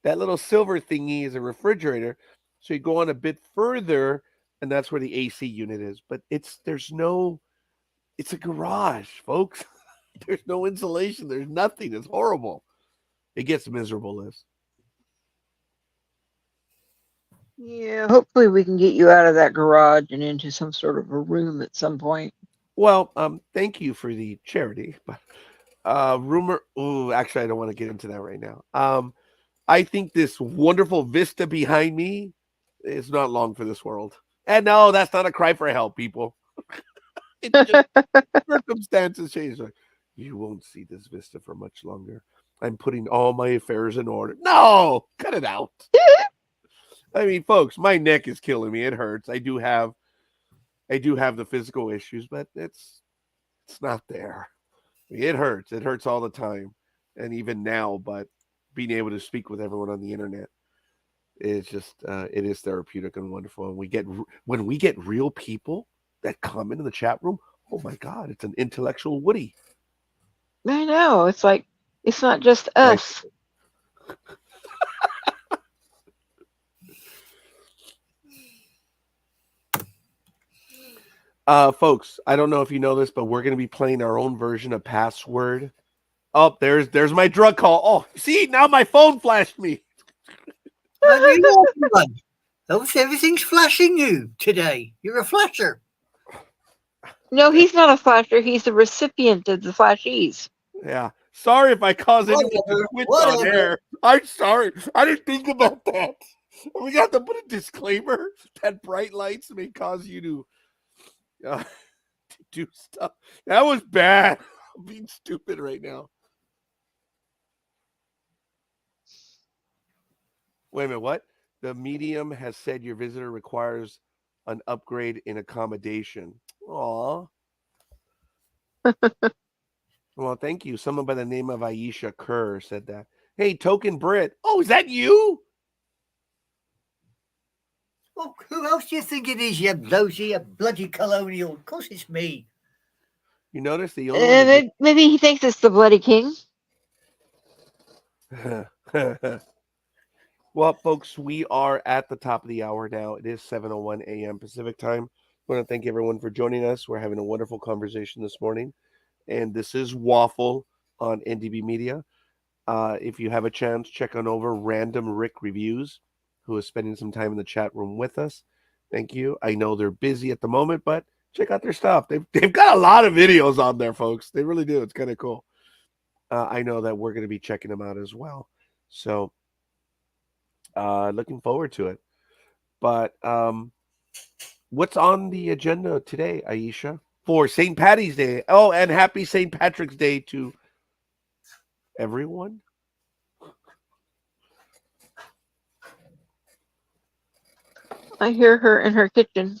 That little silver thingy is a refrigerator. So you go on a bit further, and that's where the AC unit is. But it's a garage, folks. There's no insulation. There's nothing. It's horrible. It gets miserable, Liz. Yeah, hopefully we can get you out of that garage and into some sort of a room at some point. Well, thank you for the charity, but rumor. Oh, actually, I don't want to get into that right now. I think this wonderful vista behind me is not long for this world. And no, that's not a cry for help, people. It's just circumstances change. Like, you won't see this vista for much longer. I'm putting all my affairs in order. No, cut it out. I mean, folks, my neck is killing me. It hurts. I do have the physical issues, but it's not there. It hurts. It hurts all the time, and even now. But being able to speak with everyone on the internet is just it is therapeutic and wonderful. And when we get real people that comment in the chat room, oh my God, it's an intellectual Woody. I know. It's like it's not just us. Folks, I don't know if you know this, but we're going to be playing our own version of Password. Oh, there's my drug call. Oh, see, now my phone flashed me. Everything's flashing you today. You're a flasher. No, he's not a flasher. He's the recipient of the flashies. Yeah. Sorry if I caused anyone to switch on air. I'm sorry. I didn't think about that. We got to put a disclaimer that bright lights may cause you to do stuff. That was bad. I'm being stupid right now. Wait a minute, what? The medium has said your visitor requires an upgrade in accommodation. Aw. Well, thank you. Someone by the name of Aisha Kerr said that. Hey, Token Brit. Oh, is that you? Well, who else do you think it is, you bloody colonial? Of course it's me. You notice the only maybe he thinks it's the Bloody King. Well, folks, we are at the top of the hour now. It is 7:01 a.m. Pacific time. I want to thank everyone for joining us. We're having a wonderful conversation this morning. And this is Waffle on NDB Media. If you have a chance, check on over Random Rick Reviews, who is spending some time in the chat room with us. Thank you. I know they're busy at the moment, but check out their stuff. They've got a lot of videos on there, folks. They really do. It's kind of cool. I know that we're going to be checking them out as well. So looking forward to it. But what's on the agenda today, Aisha? For St. Patty's Day. Oh, and happy St. Patrick's Day to everyone. I hear her in her kitchen.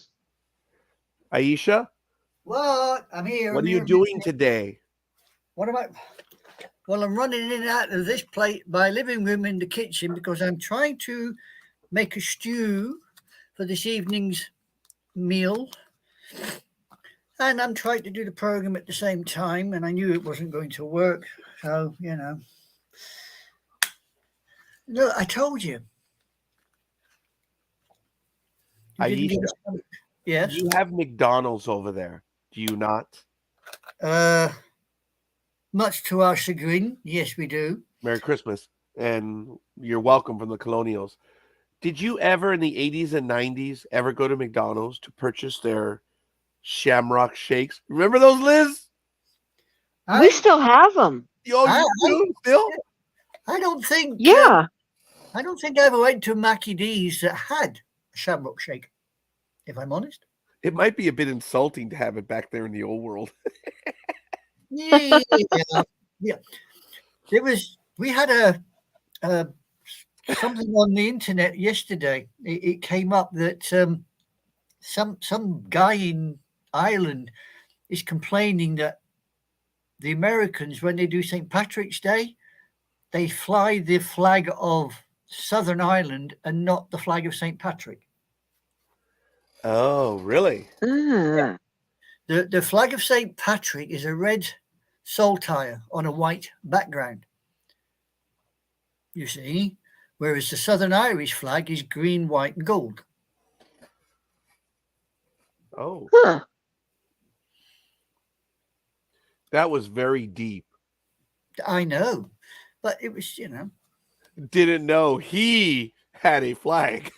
Aisha, What? I'm here. what I'm are you here. doing today? What am I? Well, I'm running in and out of this plate, my living room in the kitchen, because I'm trying to make a stew for this evening's meal. And I'm trying to do the program at the same time, and I knew it wasn't going to work. So, look, I told you. You didn't Aisha, give us. Yes. you have McDonald's over there. Do you not? Uh, Much to our chagrin, yes, we do. Merry Christmas. And you're welcome from the Colonials. Did you ever in the 80s and 90s ever go to McDonald's to purchase their Shamrock shakes? Remember those, Liz? We I, still have them. Yo, I, you do still? I don't think. Yeah. I don't think I ever went to Mackie D's that had a Shamrock Shake. If I'm honest. It might be a bit insulting to have it back there in the old world. Yeah, yeah. We had a something on the internet yesterday. It came up that some guy in Ireland is complaining that the Americans, when they do St. Patrick's Day, they fly the flag of Southern Ireland and not the flag of St. Patrick. Oh, really? Ah. The flag of St. Patrick is a red saltire on a white background. You see, whereas the Southern Irish flag is green, white, and gold. Oh, Huh. that was very deep. I know, but it was, Didn't know he had a flag.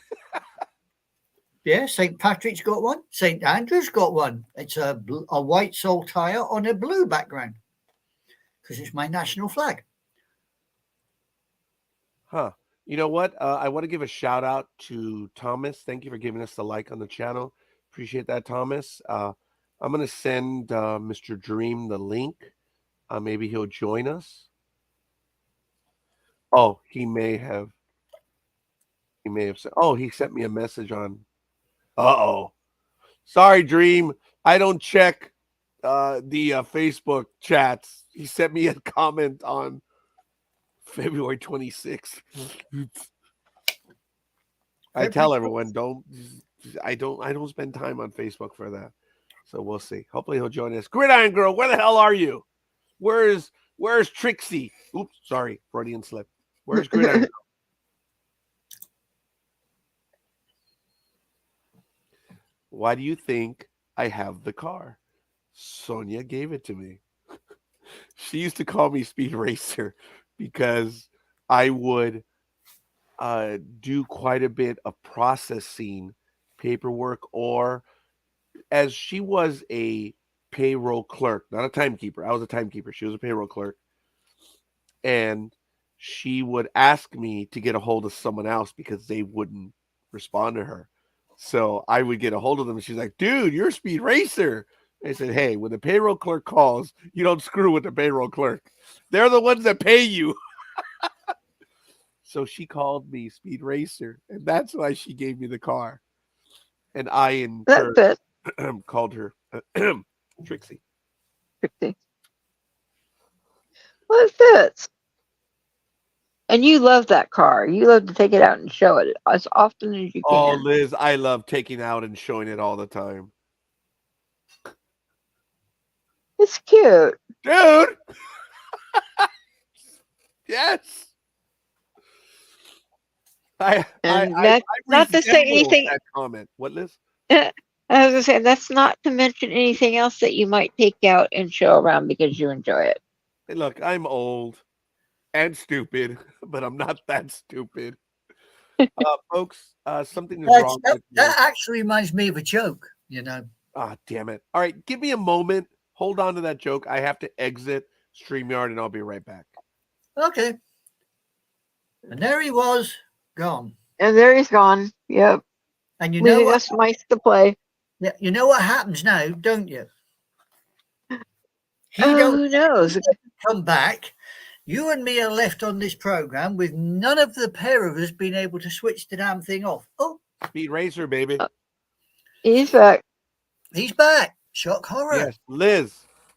yeah. St. Patrick's got one. St. Andrew's got one. It's a white saltire on a blue background because it's my national flag. Huh. You know what? I want to give a shout out to Thomas. Thank you for giving us the like on the channel. Appreciate that, Thomas. I'm going to send Mr. Dream the link. Maybe he'll join us. Oh, he may have. He may have said. Oh, he sent me a message on. Uh-oh. Sorry, Dream. I don't check the Facebook chats. He sent me a comment on February 26th. I tell everyone I don't spend time on Facebook for that. So we'll see. Hopefully he'll join us. Gridiron Girl, where the hell are you? Where's Trixie? Oops, sorry, Freudian slip. Where's Gridiron Girl? Why do you think I have the car? Sonia gave it to me. She used to call me Speed Racer because I would do quite a bit of processing paperwork, or as she was a payroll clerk, not a timekeeper. I was a timekeeper. She was a payroll clerk. And she would ask me to get a hold of someone else because they wouldn't respond to her. So I would get a hold of them and she's like, dude, you're a Speed Racer. I said, hey, when the payroll clerk calls, you don't screw with the payroll clerk. They're the ones that pay you. So she called me Speed Racer, and that's why she gave me the car. And I, in That turn, fit. called her Trixie. Trixie. Well, it fits. And you love that car. You love to take it out and show it as often as you Oh, can. Liz, I love taking out and showing it all the time. It's cute. Dude! Yes! I Not to say resemble anything. that comment. What, Liz? I was gonna say that's not to mention anything else that you might take out and show around because you enjoy it. Hey, look, I'm old and stupid, but I'm not that stupid. Folks, something is That's, wrong that, with that me. actually reminds me of a joke, you know. Ah, damn it. All right, give me a moment. Hold on to that joke. I have to exit StreamYard and I'll be right back. Okay. And there he was, gone. And there he's gone. Yep. And you know Leaving what? us mice to play. Yeah, you know what happens now, don't you? He Oh, don't who knows? come back. You and me are left on this program with none of the pair of us being able to switch the damn thing off. Oh, Speed Racer, baby. He's back. he's back. Shock horror. Yes, Liz.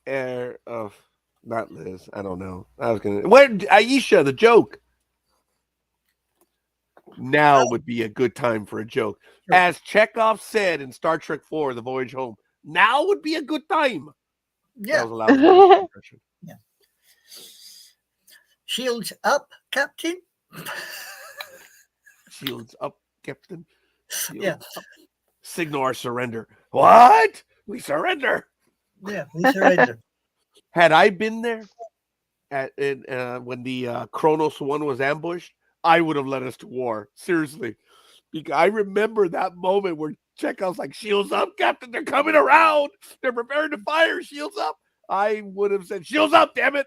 Not Liz. I don't know. I was gonna. Where Aisha? The joke. Now would be a good time for a joke, as Chekhov said in Star Trek IV: The Voyage Home. Now would be a good time. That Yeah. was a loud impression. Yeah. Shields up, Captain. Shields up, Captain. Shields Yeah. up. Signal our surrender. What? We surrender. Yeah, we surrender. Had I been there when the Kronos one was ambushed, I would have led us to war. Seriously. Because I remember that moment where Chekhov's like, shields up, Captain. They're coming around. They're preparing to fire. Shields up. I would have said, shields up, damn it.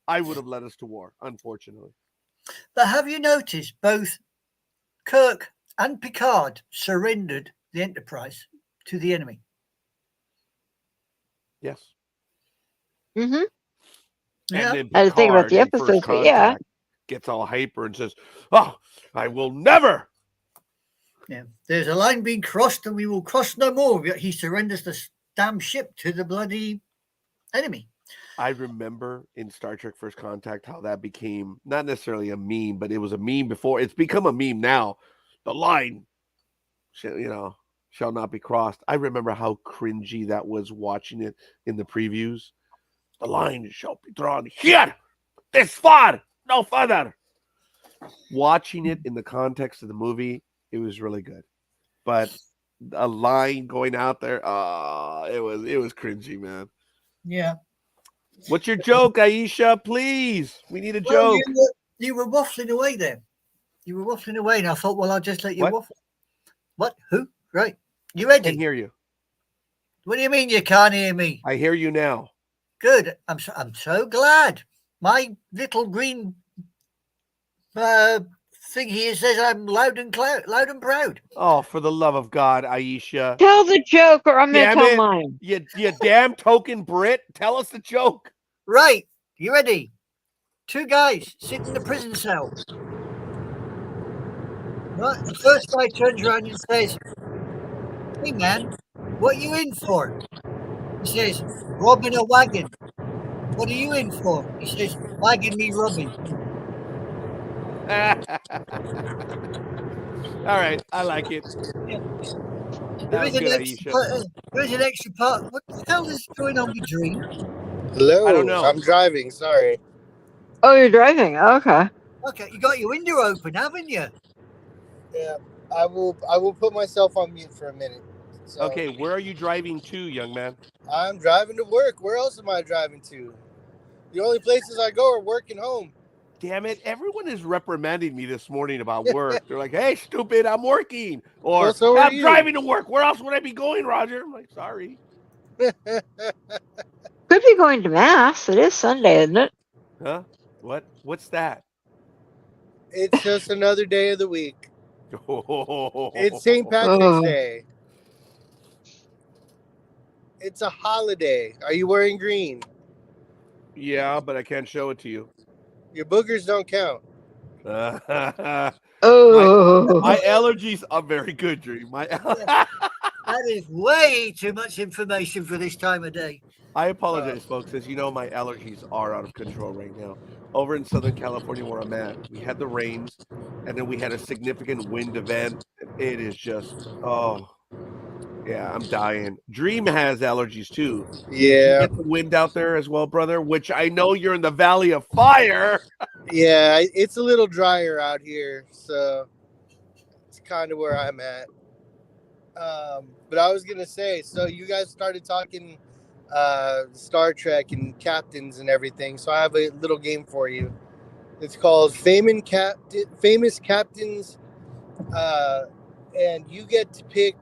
I would have led us to war, unfortunately. But have you noticed both Kirk and Picard surrendered the Enterprise to the enemy? Yes. Mm-hmm. Yeah. And then I had to think about Picard the in First episodes, but yeah. Contact gets all hyper and says, oh, I will never. Yeah. There's a line being crossed and we will cross no more. Yet he surrenders the damn ship to the bloody enemy. I remember in Star Trek First Contact how that became not necessarily a meme, but it was a meme before. It's become a meme now. The line, shall not be crossed. I remember how cringy that was watching it in the previews. The line shall be drawn here, this far, no further. Watching it in the context of the movie, it was really good. But a line going out there, it was cringy, man. Yeah. What's your joke, Aisha? Please, we need a Well, joke. you were waffling away then. You were waffling away, and I thought, well, I'll just let you What? waffle. What? Who? Right. You I ready? can't hear you. What do you mean you can't hear me? I hear you now. Good. I'm so glad. My little green thing here says I'm loud and proud. Oh, for the love of God, Aisha. Tell the joke, or I'm going to Damn tell it. mine. You damn token Brit. Tell us the joke. Right. You ready? Two guys sit in a prison cell. Right. The first guy turns around and says, "Hey man, what are you in for?" He says, "Robbing a wagon." "What are you in for?" He says, "Wagon me robbing." All right, I like it. Yeah. That was good, Aisha. There is an extra part. What the hell is going on with Dream? Hello. I don't know. I'm driving. Sorry. Oh, you're driving. Okay. Okay, you got your window open, haven't you? Yeah, I will put myself on mute for a minute. So, Okay, where are you driving to, young man? I'm driving to work. Where else am I driving to? The only places I go are work and home. Damn it. Everyone is reprimanding me this morning about work. They're like, hey, stupid, I'm working. Or, Well, so are I'm you. driving to work. Where else would I be going, Roger? I'm like, sorry. Could be going to Mass. It is Sunday, isn't it? Huh? What? What's that? It's just another day of the week. It's St. Patrick's Day. It's a holiday. Are you wearing green? Yeah, but I can't show it to you. Your boogers don't count. Oh. My allergies are very good, Dream. That is way too much information for this time of day. I apologize, folks. As you know, my allergies are out of control right now. Over in Southern California, where I'm at, we had the rains, and then we had a significant wind event. It is just, yeah, I'm dying. Dream has allergies too. Yeah. You get the wind out there as well, brother, which I know you're in the Valley of Fire. Yeah, it's a little drier out here, so it's kind of where I'm at. But I was gonna say, so you guys started talking Star Trek and captains and everything. So I have a little game for you. It's called Famous Captains, uh, and you get to pick.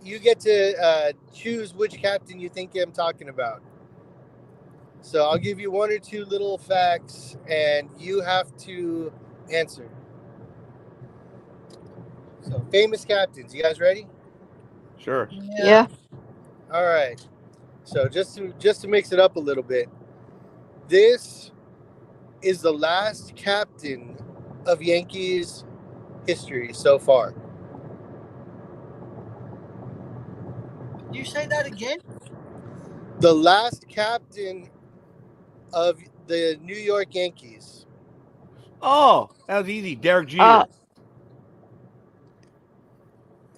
You get to choose which captain you think I'm talking about. So I'll give you one or two little facts, and you have to answer. So, famous captains. You guys ready? Sure. Yeah. All right. So just to mix it up a little bit, this is the last captain of Yankees history so far. Can you say that again? The last captain of the New York Yankees. Oh, that was easy. Derek Jeter. Uh,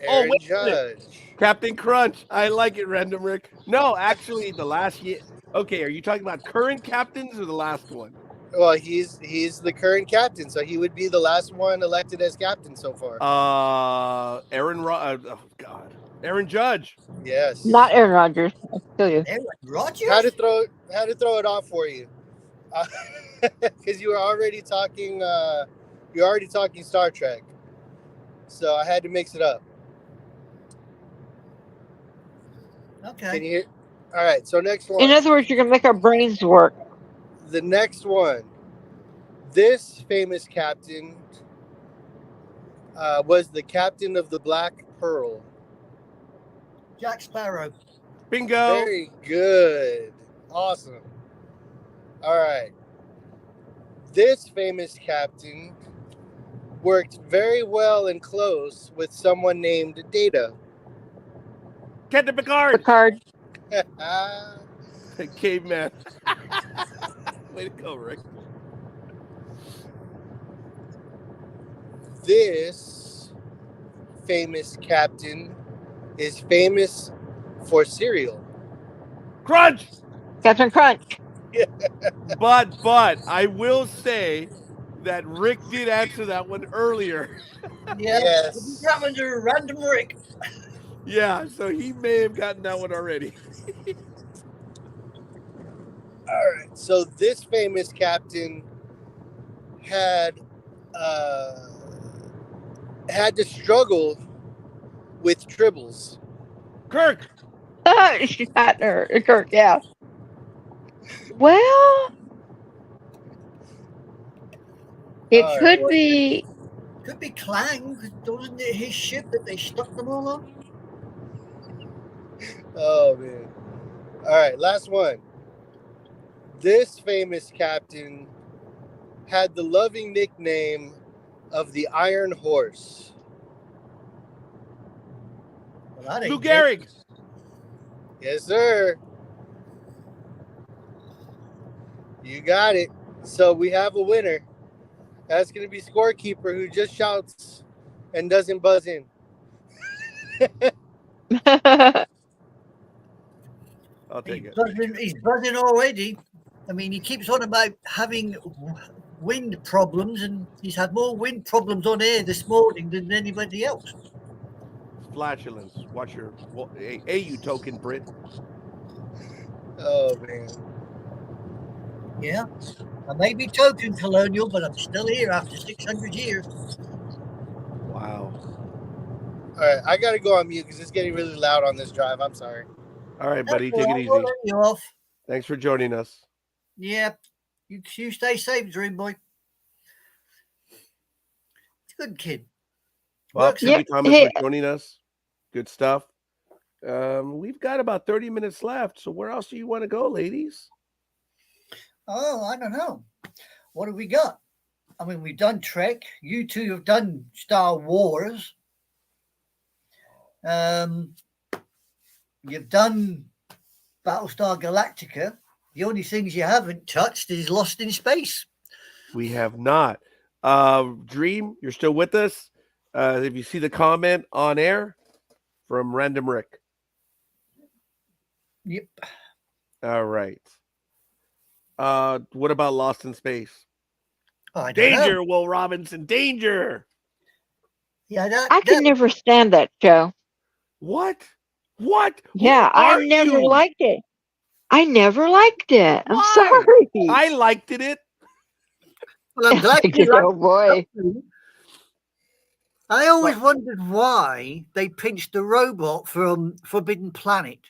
Aaron wait a minute. Judge. Captain Crunch. I like it, Random Rick. No, actually, the last year. Okay, are you talking about current captains or the last one? Well, he's the current captain, so he would be the last one elected as captain so far. Oh God, Aaron Judge. Yes. not Aaron Rodgers. I'll kill you. Aaron Rodgers? How to throw it off for you? Because you were already talking. You're already talking Star Trek, so I had to mix it up. Okay. Can you hear? All right. So next one. In other words, you're gonna make our brains work. The next one. This famous captain was the captain of the Black Pearl. Jack Sparrow. Bingo. Very good. Awesome. All right. This famous captain worked very well and close with someone named Data. Captain Picard. Picard. Caveman. Way to go, Rick. This famous captain is famous for cereal. Crunch. Captain Crunch. But I will say that Rick did answer that one earlier. Yeah. Yes. That was a random Rick. Yeah, so he may have gotten that one already. All right. So this famous captain had to struggle with tribbles. Kirk. Shatner. Kirk. Yeah. Well, it All could right. be. Could be Clang. Wasn't it his ship that they stuck them all on? Oh man. All right, last one. This famous captain had the loving nickname of the Iron Horse. Well, that ain't Lou it. Gehrig. Yes, sir. You got it. So we have a winner. That's going to be scorekeeper who just shouts and doesn't buzz in. I'll take it. He's buzzing already. I mean, he keeps on about having wind problems, and he's had more wind problems on air this morning than anybody else. Flatulence. Watch your. Hey, you token Brit. Oh man. Yeah. I may be token colonial, but I'm still here after 600 years. Wow. All right, I got to go on mute because it's getting really loud on this drive. I'm sorry. All right, buddy. That's Take all it right, we'll easy. let you off. Thanks for joining us. Yeah. You stay safe, Dream Boy. Good kid. Well, Works thank Yeah, you, Thomas, hey. for joining us. Good stuff. We've got about 30 minutes left. So where else do you want to go, ladies? Oh, I don't know. What have we got? I mean, we've done Trek. You two have done Star Wars. You've done Battlestar Galactica. The only things you haven't touched is Lost in Space. We have not. Dream, you're still with us. If you see the comment on air from Random Rick. Yep. All right. What about Lost in Space? I don't Danger, know. Will Robinson, danger. Yeah, I could never stand that show. What? What? Yeah, Who I are never you? liked it. I never liked it. I'm Why? sorry. I liked it. Well, I'm glad you like Oh boy. it. I always wondered why they pinched the robot from Forbidden Planet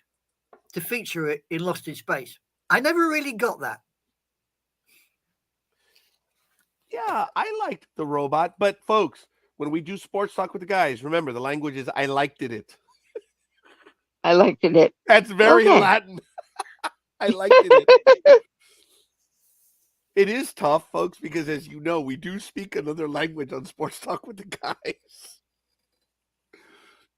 to feature it in Lost in Space. I never really got that. Yeah, I liked the robot, but folks, when we do sports talk with the guys, remember the language is I liked it. I liked it. That's very Okay. Latin. I liked it. It is tough, folks, because as you know, we do speak another language on Sports Talk with the guys.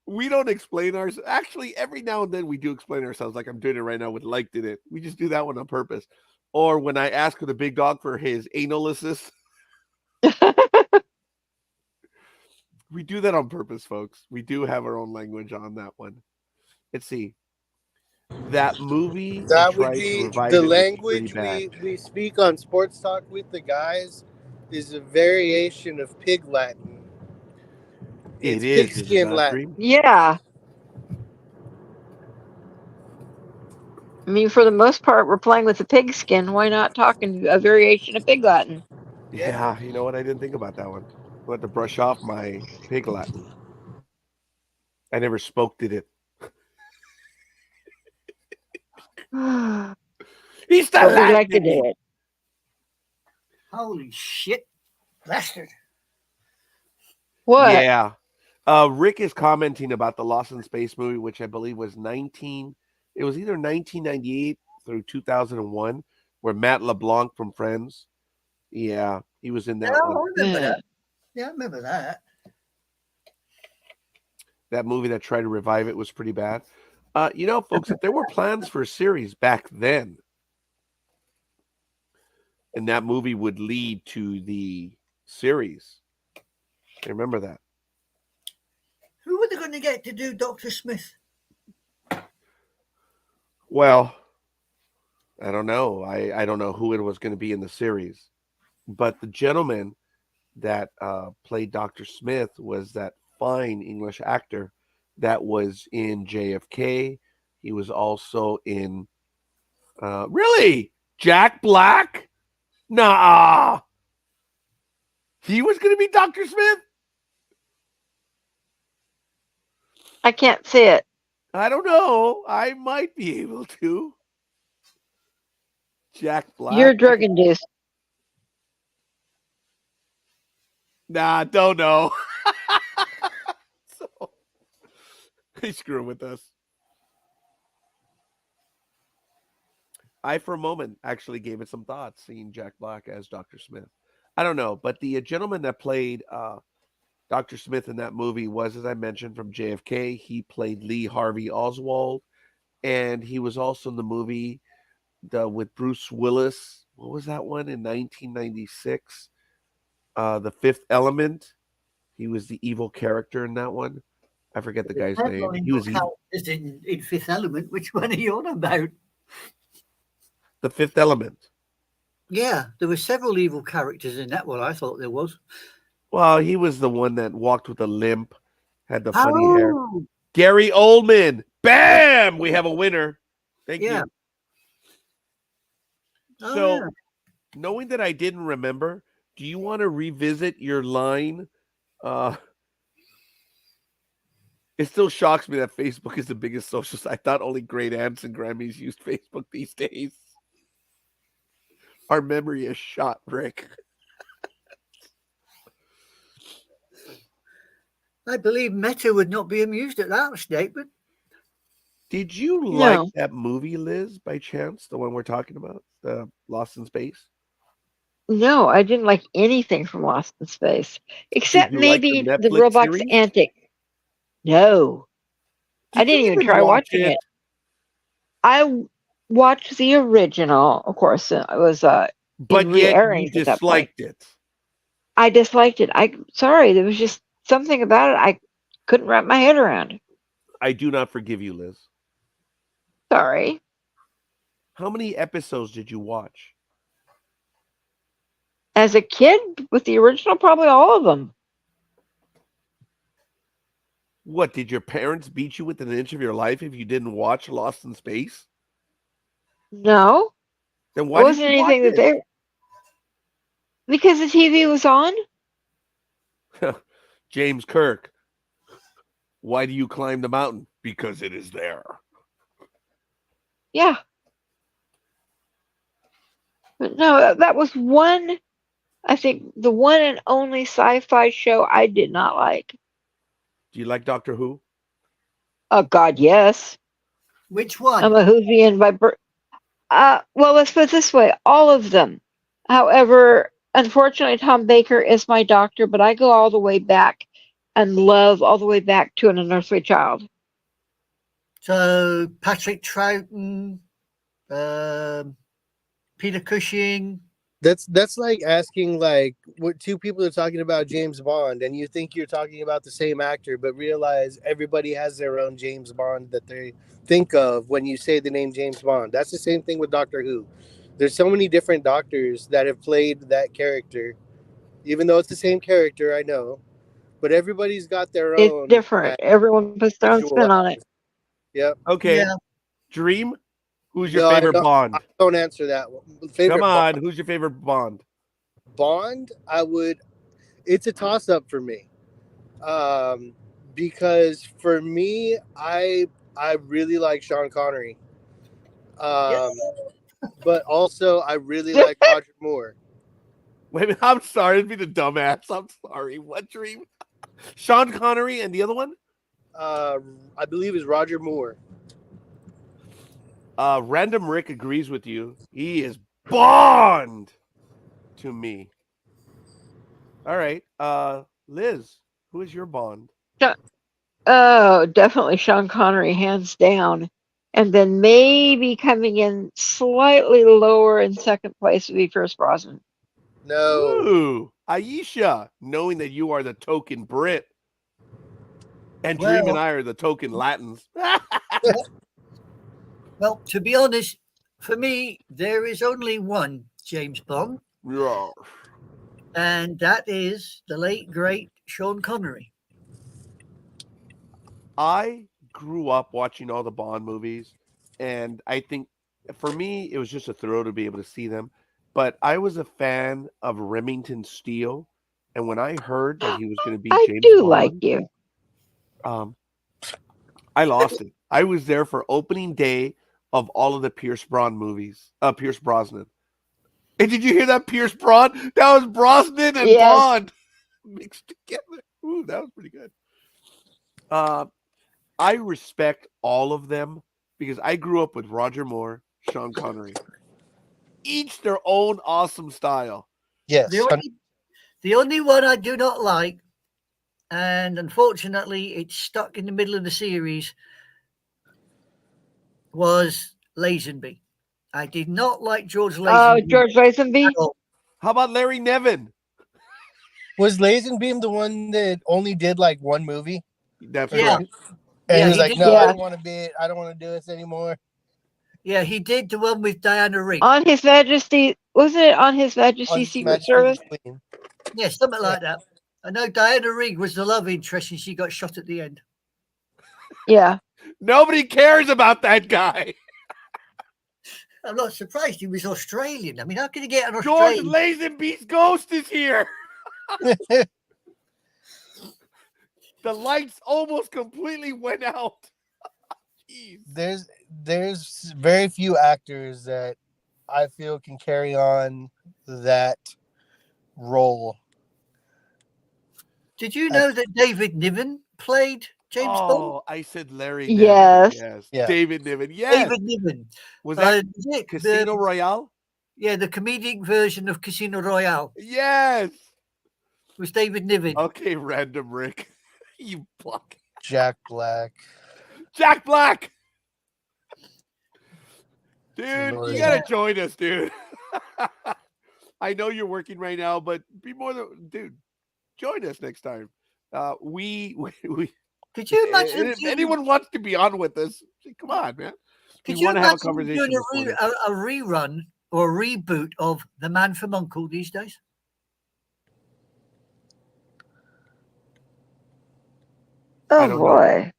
We don't explain ourselves. Actually, every now and then we do explain ourselves, like I'm doing it right now with liked it. We just do that one on purpose. Or when I ask the big dog for his analysis, we do that on purpose, folks. We do have our own language on that one. Let's see. That movie, they That would tried to be revive the it, was pretty language bad. we speak on Sports Talk with the guys is a variation of Pig Latin. It It's is it pigskin not, Latin. Dream? Yeah. I mean, for the most part, we're playing with the pigskin. Why not talking a variation of Pig Latin? Yeah, you know what? I didn't think about that one. I had to brush off my pig Latin. I never spoke to it. But He's the we like to Latin. do it. Holy shit, bastard! What? Yeah. Rick is commenting about the Lost in Space movie, which I believe was it was either 1998 through 2001, where Matt LeBlanc from Friends, yeah, he was in Yeah, that I one. remember Yeah. that. Yeah, I remember that. That movie that tried to revive it was pretty bad. You know, folks, if there were plans for a series back then, and that movie would lead to the series, I remember that. Who were they going to get to do Dr. Smith? Well, I don't know. I don't know who it was going to be in the series, but the gentleman that played Dr. Smith was that fine English actor that was in JFK. He was also in really Jack Black. Nah, he was going to be Dr. Smith. I can't see it. I don't know. I might be able to. Jack You're Black. drug induced. Nah, don't know. So, he's screwing with us. I, for a moment, actually gave it some thought, seeing Jack Black as Dr. Smith. I don't know, but the gentleman that played Dr. Smith in that movie was, as I mentioned, from JFK. He played Lee Harvey Oswald, and he was also in the movie with Bruce Willis. What was that one in 1996? The Fifth Element. He was the evil character in that one. I forget the guy's name. He was evil. In Fifth Element. Which one are you on about? The Fifth Element. Yeah, there were several evil characters in that one. I thought there was. Well, he was the one that walked with a limp, had the funny hair. Oh, Gary Oldman. Bam! We have a winner. Thank yeah. you. Oh, So, yeah. knowing that I didn't remember, do you want to revisit your line? It still shocks me that Facebook is the biggest social site. I thought only great aunts and Grammys used Facebook these days. Our memory is shot, Rick. I believe Meta would not be amused at that statement. Did you No. like that movie, Liz, by chance? The one we're talking about? The Lost in Space? No, I didn't like anything from Lost in Space, Did except you like the maybe the Netflix robot's series? antic. No, I Did you didn't even even try watch watching it? it. I watched the original, of course. It was in But yet you re-airings at that point. disliked it. I disliked it. Sorry, there was just something about it I couldn't wrap my head around. I do not forgive you, Liz. Sorry. How many episodes did you watch? As a kid with the original, probably all of them. What, did your parents beat you within an inch of your life if you didn't watch Lost in Space? No, Then it why didn't wasn't you watch anything that it? they. Because the TV was on? James Kirk. Why do you climb the mountain? Because it is there. Yeah. But no, that was one, I think, the one and only sci-fi show I did not like. Do you like Doctor Who? Oh, God, yes. Which I'm one? a Whovian by birth. Well, let's put it this way, all of them. However, unfortunately, Tom Baker is my doctor, but I go all the way back and love all the way back to An Unearthly Child. So Patrick Troughton, um, Peter Cushing. That's like asking like what two people are talking about James Bond, and you think you're talking about the same actor, but realize everybody has their own James Bond that they think of when you say the name James Bond. That's the same thing with Doctor Who. There's so many different doctors that have played that character, even though it's the same character, I know, but everybody's got their It's own different. Everyone puts their own spin on it. visualized. Yep. Okay. Yeah. Dream. Who's your No, I favorite don't. I Bond? don't answer that one. Come Favorite on. Who's your favorite Bond? Bond? I would. It's a toss up for me. Because for me, I really like Sean Connery, Yeah. but also I really like Roger Moore. Wait a minute. I'm sorry. I'd be the dumbass. I'm sorry. What Dream? Sean Connery and the other one? I believe is Roger Moore. Random Rick agrees with you. He is Bond to me. All right. Liz, who is your Bond? Oh, definitely Sean Connery, hands down. And then maybe coming in slightly lower in second place would be Pierce Brosnan. No, Ooh, Aisha, knowing that you are the token Brit, and Dream and Well, I are the token Latins. well, to be honest, for me, there is only one James Bond, Yeah. and that is the late great Sean Connery. I grew up watching all the Bond movies, and I think for me it was just a thrill to be able to see them. But I was a fan of Remington Steele, and when I heard that he was going to be I James do like Bond, you. um, I lost it. I was there for opening day of all of the Pierce Brosnan. And did you hear that, Pierce Brosnan? That was Brosnan and Yes. Bond mixed together. Ooh, that was pretty good. I respect all of them because I grew up with Roger Moore, Sean Connery. Each their own awesome style. yes, The only one I do not like, and unfortunately it's stuck in the middle of the series, was Lazenby. I did not like George Oh, Lazenby George Lazenby? at all. How about Larry Nevin? was Lazenbeam the one that only did like one movie, That's Yeah. correct. and Yeah, he was he like, did. "No, I Yeah. don't want to be it. I don't want to do this anymore." Yeah, he did the one with Diana Rigg. On His Majesty, wasn't it on His Majesty's On Secret Majesty Service? the Queen. Yeah, something like that. I know Diana Rigg was the love interest and she got shot at the end. Yeah. Nobody cares about that guy. I'm not surprised he was Australian. I mean, how can you get an George Australian? Lazenby's ghost is here. The lights almost completely went out. Jeez. There's very few actors that I feel can carry on that role. Did you know that David Niven played James Bond? Oh, I said Larry Yes. Nevin. Yes. Yeah. David Niven. Yes. David Niven. Was that the- Casino Royale? Yeah, the comedic version of Casino Royale Yes. was David Niven. Okay, Random Rick. You block. Jack Black. Jack Black. Dude, Lord. you gotta join us, dude. I know you're working right now, but be more than dude. Join us next time. We Could you imagine and if doing- anyone wants to be on with us, come on, man. Could We you want to have a imagine conversation. doing before this. a rerun or a reboot of The Man from Uncle these days? I Oh don't know. boy.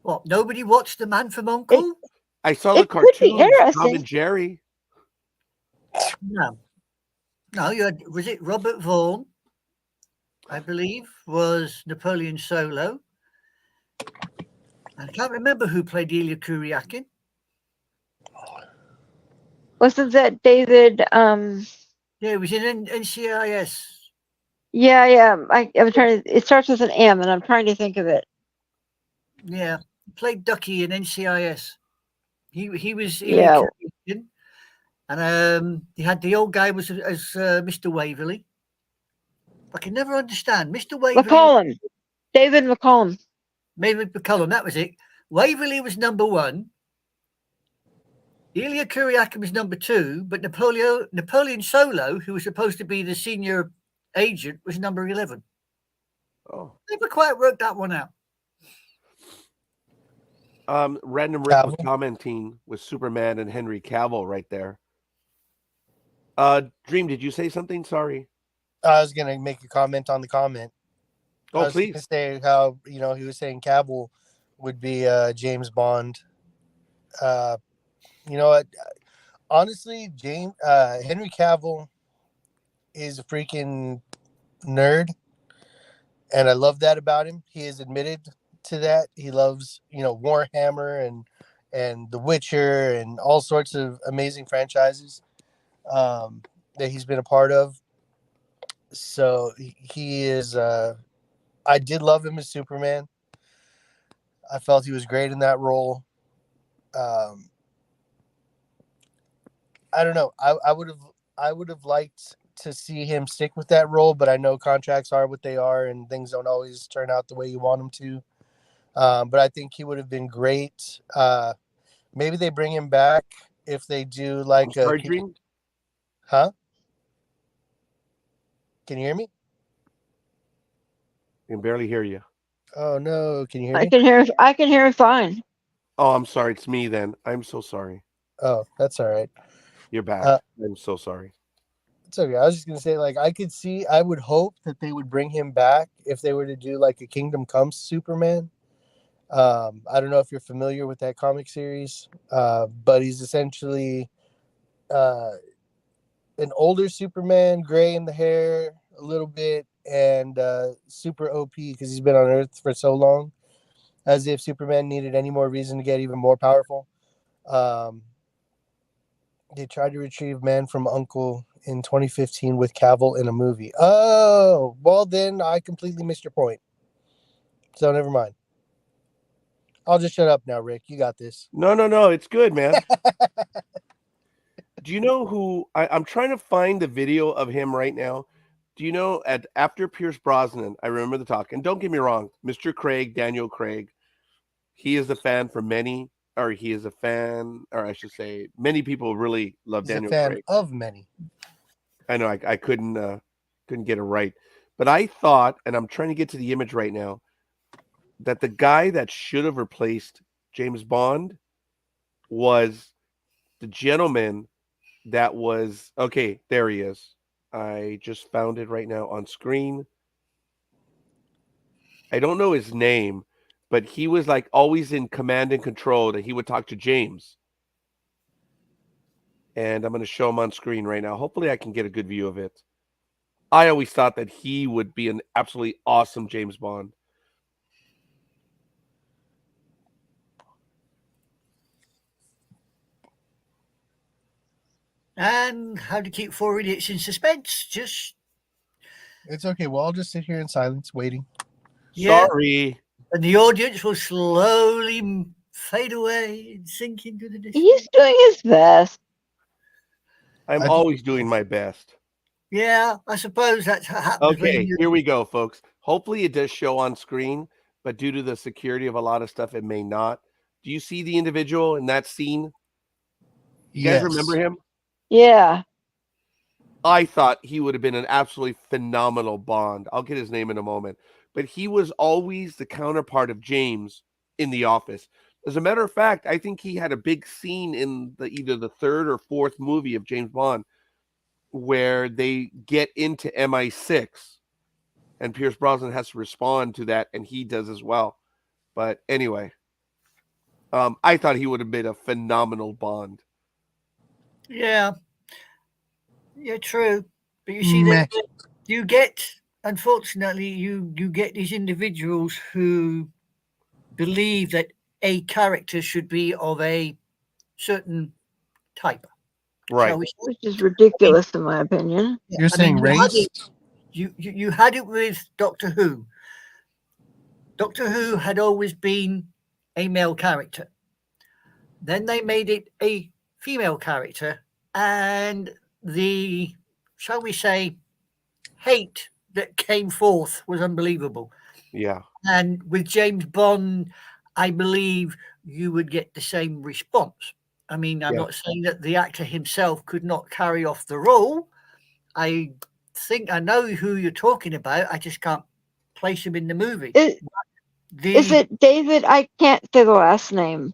What? Nobody watched The Man from Uncle? I saw the It could be cartoons, Tom interesting. and Jerry. No. No, you had, was it Robert Vaughan? I believe was Napoleon Solo. I can't remember who played Ilya Kuryakin. Wasn't that David? Yeah, it was in NCIS. Yeah. I'm trying to. It starts with an M, and I'm trying to think of it. Yeah, he played Ducky in NCIS. He was Ilya Yeah, Kuryakin, and he had the old guy was as Mr. Waverley. I can never understand Mr. Waverley. McCollum. David McCollum. Maybe McCullum, that was it. Waverley was number one. Ilya Kuryakin was number two, but Napoleon Solo, who was supposed to be the senior agent, was number 11. Oh. Never quite worked that one out. Random Rick was commenting with Superman and Henry Cavill right there. Dream, did you say something? Sorry. I was gonna make a comment on the comment. I Oh, was gonna please. say how he was saying Cavill would be James Bond. You know what? Honestly, Henry Cavill is a freaking nerd, and I love that about him. He has admitted to that. He loves Warhammer and The Witcher and all sorts of amazing franchises that he's been a part of. So he is. I did love him as Superman. I felt he was great in that role. I don't know. I would have liked to see him stick with that role, but I know contracts are what they are, and things don't always turn out the way you want them to. But I think he would have been great. Maybe they bring him back if they do like I'm sorry, Dream. Huh? Can you hear me? I can barely hear you. Oh no! Can you hear I me? can hear. I can hear fine. Oh, I'm sorry. It's me then. I'm so sorry. Oh, that's all right. You're back. I'm so sorry. It's okay. I was just gonna say, like, I would hope that they would bring him back if they were to do like a Kingdom Come Superman. I don't know if you're familiar with that comic series, but he's essentially an older Superman, gray in the hair a little bit, and super OP because he's been on Earth for so long, as if Superman needed any more reason to get even more powerful. They tried to retrieve Man from Uncle in 2015 with Cavill in a movie. Oh, well, then I completely missed your point. So never mind. I'll just shut up now, Rick. You got this. No. It's good, man. Do you know who I'm trying to find the video of him right now? Do you know after Pierce Brosnan? I remember the talk, and don't get me wrong, Mr. Craig, Daniel Craig, he is a fan for many, or he is a fan, or I should say, many people really love He's Daniel a fan Craig. of many. I know I couldn't get it right, but I thought, and I'm trying to get to the image right now, that the guy that should have replaced James Bond was the gentleman that was okay. There he is. I just found it right now on screen. I don't know his name, but he was like always in command and control that he would talk to James. And I'm going to show him on screen right now. Hopefully I can get a good view of it. I always thought that he would be an absolutely awesome James Bond. And how to keep 4 idiots in suspense? Just It's okay. Well, I'll just sit here in silence, waiting. Yeah. Sorry. And the audience will slowly fade away and sink into the distance. He's doing his best. I'm always doing my best. Yeah, I suppose that's what happens. Okay, here we go, folks. Hopefully it does show on screen, but due to the security of a lot of stuff, it may not. Do you see the individual in that scene? You guys remember him? Yeah. I thought he would have been an absolutely phenomenal Bond. I'll get his name in a moment. But he was always the counterpart of James in The Office. As a matter of fact, I think he had a big scene in either the third or fourth movie of James Bond where they get into MI6 and Pierce Brosnan has to respond to that, and he does as well. But anyway, I thought he would have been a phenomenal Bond. Yeah, true. But you see, Meh. you get, unfortunately, you get these individuals who believe that a character should be of a certain type. Right. Shall we say? Which is ridiculous in my opinion. You're I mean, saying race? you had it with Doctor Who. Doctor Who had always been a male character. Then they made it a female character, and the, shall we say, hate that came forth was unbelievable. Yeah. And with James Bond, I believe you would get the same response. I mean, I'm Yeah. not saying that the actor himself could not carry off the role. I think I know who you're talking about. I just can't place him in the movie. Is it David? I can't say the last name.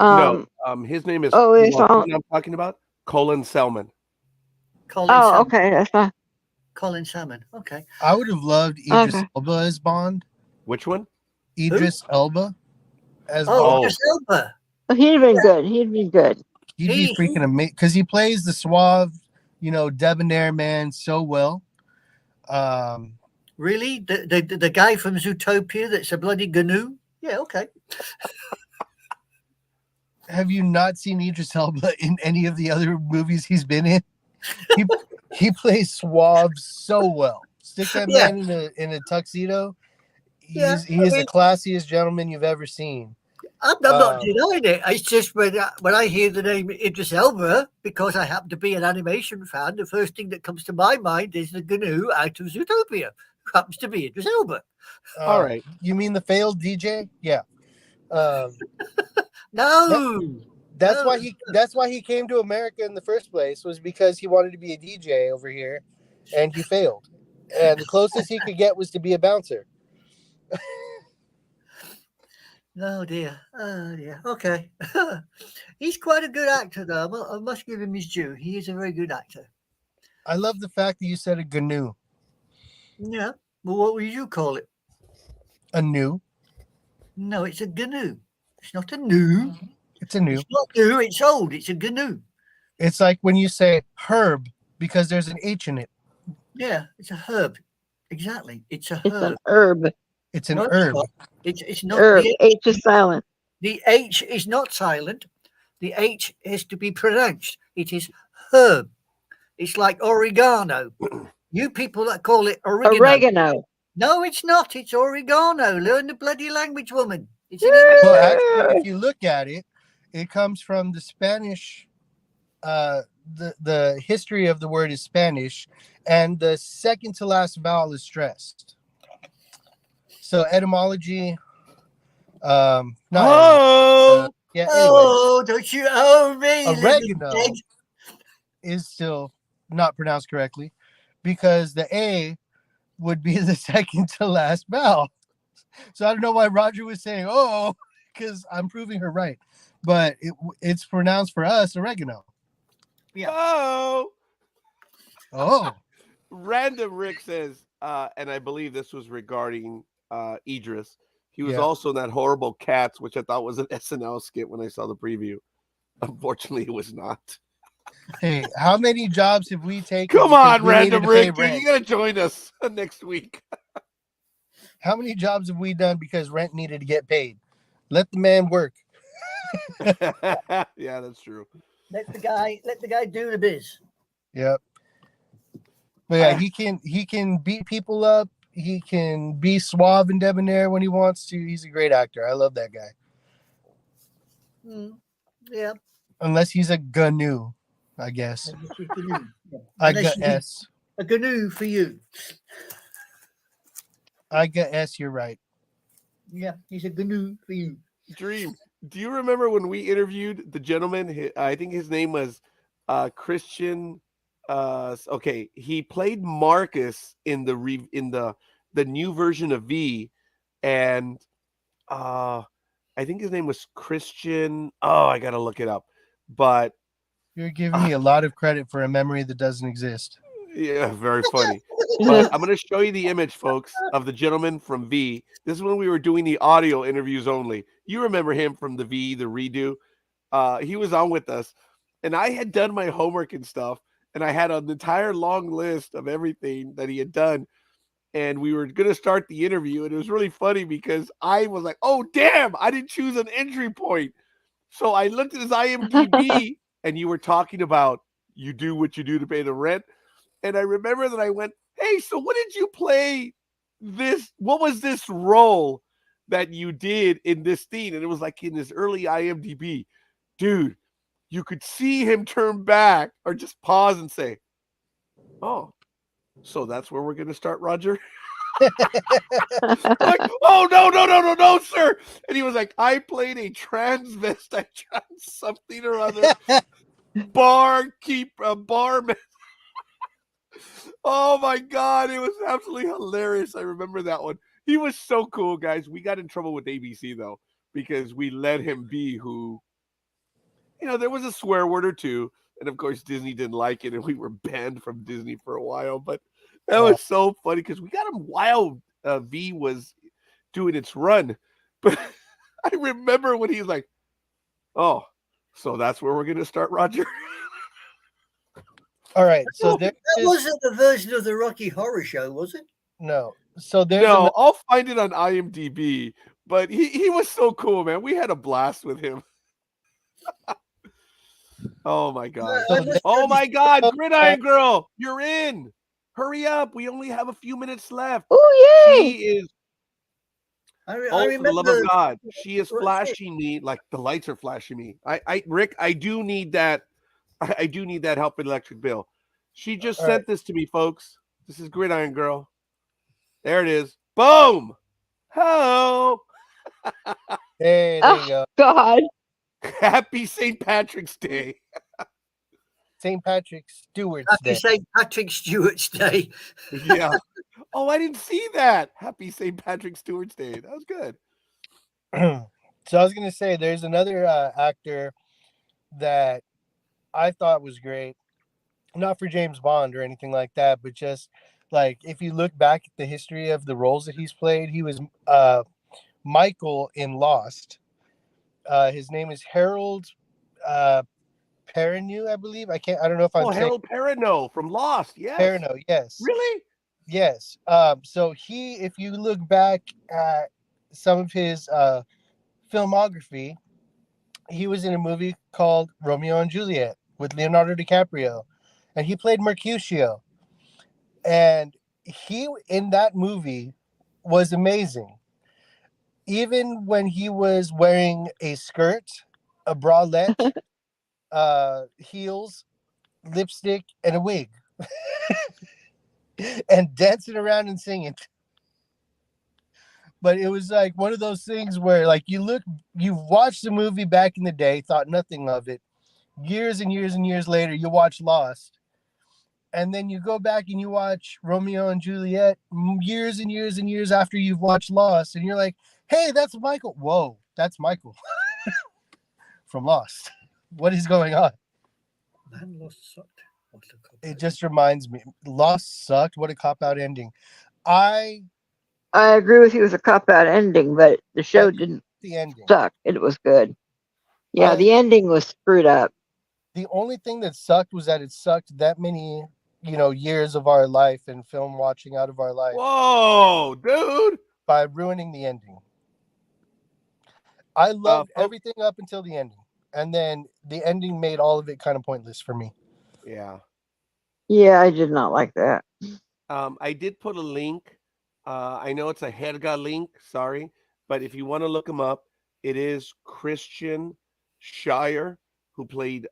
No. His name is. Oh, You it's know all. who I'm talking about Colin Selman. Colin Oh, Salmon? okay. That's not. Colin Salmon. Okay. I would have loved Idris Okay. Elba as Bond. Which one? Idris Elba as Oh, Bond. Idris Elba. Oh, he'd have been good. He'd be good. He'd be freaking amazing because he plays the suave, debonair man so well. Really? The guy from Zootopia that's a bloody GNU? Yeah, okay. Have you not seen Idris Elba in any of the other movies he's been in? He plays suave so well. Stick that Yeah. man in a tuxedo. Yeah, He is the classiest gentleman you've ever seen. I'm not denying it. It's just when I hear the name Idris Elba, because I happen to be an animation fan, the first thing that comes to my mind is the GNU out of Zootopia, who happens to be Idris Elba. All right. You mean the failed DJ? Yeah. No. That's why he came to America in the first place, was because he wanted to be a DJ over here, and he failed. And the closest he could get was to be a bouncer. Oh dear. Oh dear. Okay. He's quite a good actor, though. I must give him his due. He is a very good actor. I love the fact that you said a GNU. Yeah. Well, what would you call it? A new. No, it's a GNU. It's not a new. It's a new. It's not new. It's old. It's a GNU. It's like when you say herb because there's an H in it. Yeah, it's a herb. Exactly. It's a It's herb. an herb. It's an No, it's herb. not. It's not. Herb. The, H is silent. the H is not silent. The H has to be pronounced. It is herb. It's like oregano. You people that call it oregano. Oregano. No, it's not. It's oregano. Learn the bloody language, woman. It's an Well, actually, if you look at it, it comes from the Spanish. The history of the word is Spanish, and the second to last vowel is stressed. So etymology. Yeah. Anyway, Oh, don't you owe me? little oregano pig. is still not pronounced correctly because the A would be the second to last vowel. So I don't know why Roger was saying, oh, because I'm proving her right. But it's pronounced for us oregano. Yeah. Oh. Random Rick says, and I believe this was regarding Idris. He was Yeah. also in that horrible Cats, which I thought was an SNL skit when I saw the preview. Unfortunately, it was not. Hey, how many jobs have we taken? Come because on, we needed Random to pay Rick. Dude, rent? you got to join us next week. How many jobs have we done because rent needed to get paid? Let the man work. Yeah, that's true. Let the guy do the biz. Yep. But yeah, he can beat people up. He can be suave and debonair when he wants to. He's a great actor. I love that guy. Yeah. Unless he's a GNU, I guess. I Unless got he's S. a GNU for you. I got S. You're right. Yeah, he's a GNU for you. Dream, do you remember when we interviewed the gentleman? I think his name was Christian. Okay, he played Marcus in the new version of V, and I think his name was Christian. Oh, I gotta look it up. But You're giving me a lot of credit for a memory that doesn't exist. yeah, very funny. But I'm going to show you the image, folks, of the gentleman from V. This is when we were doing the audio interviews only. You remember him from the V, the redo. He was on with us, and I had done my homework and stuff, and I had an entire long list of everything that he had done. And we were going to start the interview, and it was really funny because I was like, "Oh, damn! I didn't choose an entry point." So I looked at his IMDb, and you were talking about you do what you do to pay the rent. And I remember that I went, "Hey, so what did you play this? What was this role that you did in this scene?" And it was like in his early IMDb, dude. You could see him turn back or just pause and say, "Oh, so that's where we're going to start, Roger." Like, "Oh, no, sir." And he was like, "I played a transvestite, something or other, barman." Oh my God, it was absolutely hilarious. I remember that one. He was so cool, guys. We got in trouble with ABC though, because we let him be who, there was a swear word or two. And of course, Disney didn't like it, and we were banned from Disney for a while. But that was so funny because we got him while V was doing its run. But I remember when he was like, "Oh, so that's where we're going to start, Roger." All right. So That wasn't the version of the Rocky Horror Show, was it? no. So there's No, I'll find it on IMDb. But he was so cool, man. We had a blast with him. Oh my God. Oh my God, Gridiron Girl, you're in. Hurry up. We only have a few minutes left. Oh, yay! She is, I for remember. the love of God, she is flashing me like the lights are flashing me. Rick, I do need that. I do need that help with electric bill. She just sent this to me, folks. This is Gridiron Girl. There it is. Boom. Hello. Hey, there you go. God. Happy St. Patrick's Day. St. Patrick's Stewart's Happy Day. St. Patrick Stewart's Day. Yeah. Oh, I didn't see that. Happy St. Patrick Stewart's Day. That was good. So I was gonna say, there's another actor that I thought was great. Not for James Bond or anything like that, but just like if you look back at the history of the roles that he's played, he was Michael in Lost. His name is Harold Perrineau, I believe. I don't know if I'm saying Harold Perrineau from Lost. Yes. Perrineau, yes. Really? Yes. So if you look back at some of his filmography, he was in a movie called Romeo and Juliet with Leonardo DiCaprio, and he played Mercutio. And he in that movie was amazing. Even when he was wearing a skirt, a bralette, heels, lipstick, and a wig, and dancing around and singing. But it was like one of those things where, like, you've watched the movie back in the day, thought nothing of it. Years and years and years later, you watch Lost, and then you go back and you watch Romeo and Juliet years and years and years after you've watched Lost, and you're like, "Hey, that's Michael." Whoa, that's Michael from Lost. What is going on? Man, Lost sucked. It just reminds me, Lost sucked. What a cop-out ending. I agree with you with a cop-out ending, but the show didn't the ending. suck. It was good. Yeah, the ending was screwed up. The only thing that sucked was that it sucked that many, years of our life and film watching out of our life. Whoa, dude. By ruining the ending. I loved everything up until the ending. And then the ending made all of it kind of pointless for me. Yeah. Yeah, I did not like that. I did put a link. I know it's a Herga link, sorry. But if you want to look him up, it is Christian Shire, who played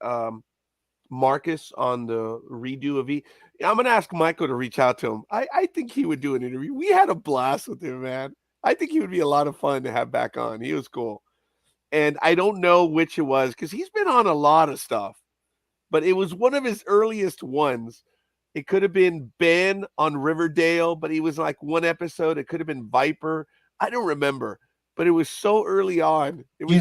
Marcus on the redo of E. I'm going to ask Michael to reach out to him. I think he would do an interview. We had a blast with him, man. I think he would be a lot of fun to have back on. He was cool. And I don't know which it was because he's been on a lot of stuff. But it was one of his earliest ones. It could have been Ben on Riverdale, but he was like one episode. It could have been Viper. I don't remember. But it was so early on. It was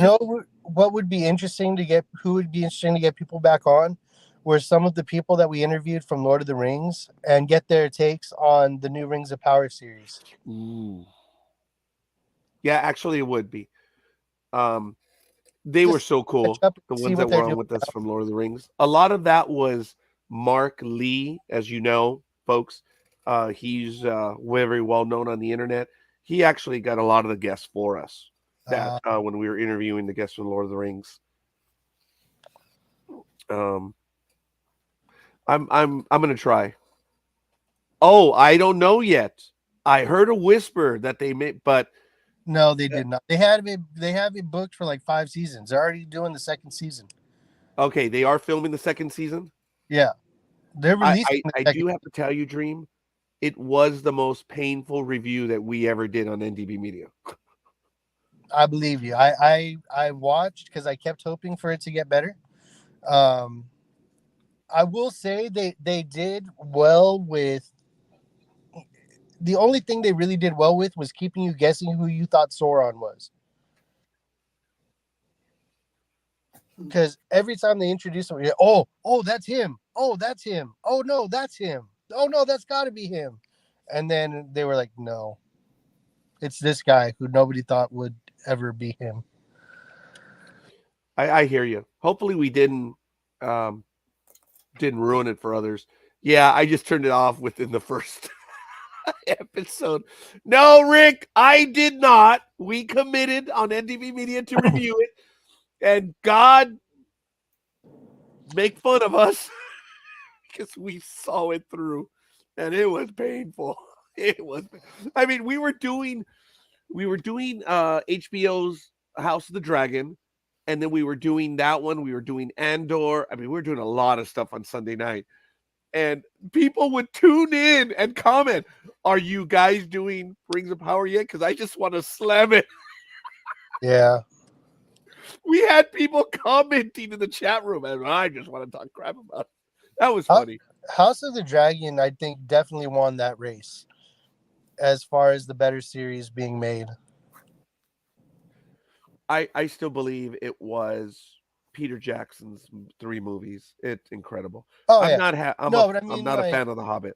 what would be interesting to get? Who would be interesting to get people back on? Were some of the people that we interviewed from Lord of the Rings and get their takes on the new Rings of Power series. Ooh. Yeah, actually, it would be. They were so cool. The ones that were on with us from Lord of the Rings. A lot of that was Mark Lee, as you know, folks. He's very well known on the internet. He actually got a lot of the guests for us that when we were interviewing the guests from Lord of the Rings. I'm gonna try. Oh, I don't know yet. I heard a whisper that they may, but No, they did not. They have it booked for like 5 seasons. They're already doing the second season. okay, they are filming the second season. Yeah, they're releasing the I second. do have to tell you, Dream, it was the most painful review that we ever did on NDB Media. I believe you. I watched because I kept hoping for it to get better. I will say they did well with. The only thing they really did well with was keeping you guessing who you thought Sauron was. Because every time they introduced him, oh, that's him. Oh, that's him. Oh no, that's him. Oh no, that's got to be him. And then they were like, no, it's this guy who nobody thought would ever be him. I hear you. Hopefully, we didn't ruin it for others. Yeah, I just turned it off within the first episode. No, Rick, I did not. We committed on NDB Media to review it, and God make fun of us because we saw it through, and it was painful. It was. I mean, we were doing HBO's House of the Dragon, and then we were doing that one. We were doing Andor. I mean, we were doing a lot of stuff on Sunday night. And people would tune in and comment, "Are you guys doing Rings of Power yet? Because I just want to slam it." Yeah. We had people commenting in the chat room, and I just want to talk crap about it. That was funny. House of the Dragon, I think, definitely won that race as far as the better series being made. I still believe it was Peter Jackson's 3 movies. It's incredible. Oh, I'm yeah. not I'm not a fan of The Hobbit.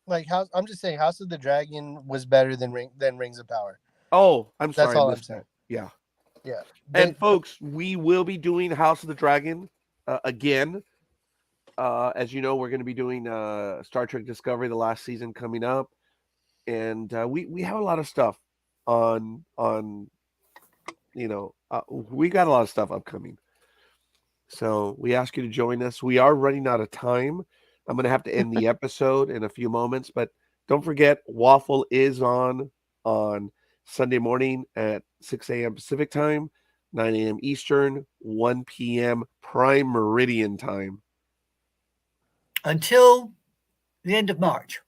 Like I'm just saying House of the Dragon was better than Rings of Power. Oh, I'm sorry. That's all I I'm missed saying. that. Yeah. Yeah. And folks, we will be doing House of the Dragon again. As you know, we're going to be doing Star Trek Discovery, the last season coming up, and we have a lot of stuff on we got a lot of stuff upcoming. So we ask you to join us. We are running out of time. I'm going to have to end the episode in a few moments, but don't forget, Waffle is on Sunday morning at 6 a.m. Pacific time, 9 a.m. Eastern, 1 p.m. Prime Meridian time. Until the end of March.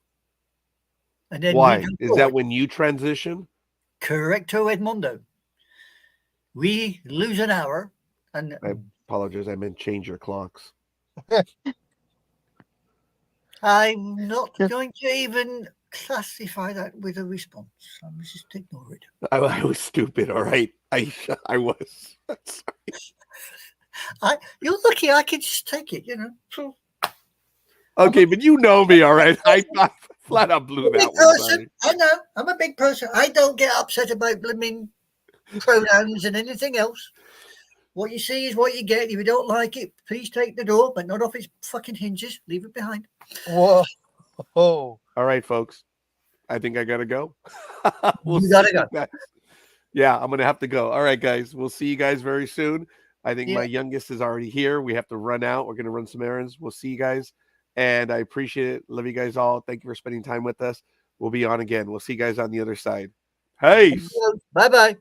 And then Why? Is that when you transition? Correcto, Edmundo. We lose an hour. And I apologize. I meant change your clocks. I'm not going to even classify that with a response. I'm just ignore it. I was stupid. All right. I was. Sorry. You're lucky I can just take it, So, okay, but you know me, all right. I flat out blew that one. Sorry. I know. I'm a big person. I don't get upset about blooming pronouns and anything else. What you see is what you get. If you don't like it, please take the door, but not off its fucking hinges. Leave it behind. Whoa. All right, folks. I think I gotta go. You gotta go. Guys. Yeah, I'm gonna have to go. All right, guys. We'll see you guys very soon. I think my youngest is already here. We have to run out. We're gonna run some errands. We'll see you guys. And I appreciate it. Love you guys all. Thank you for spending time with us. We'll be on again. We'll see you guys on the other side. Peace. Bye-bye.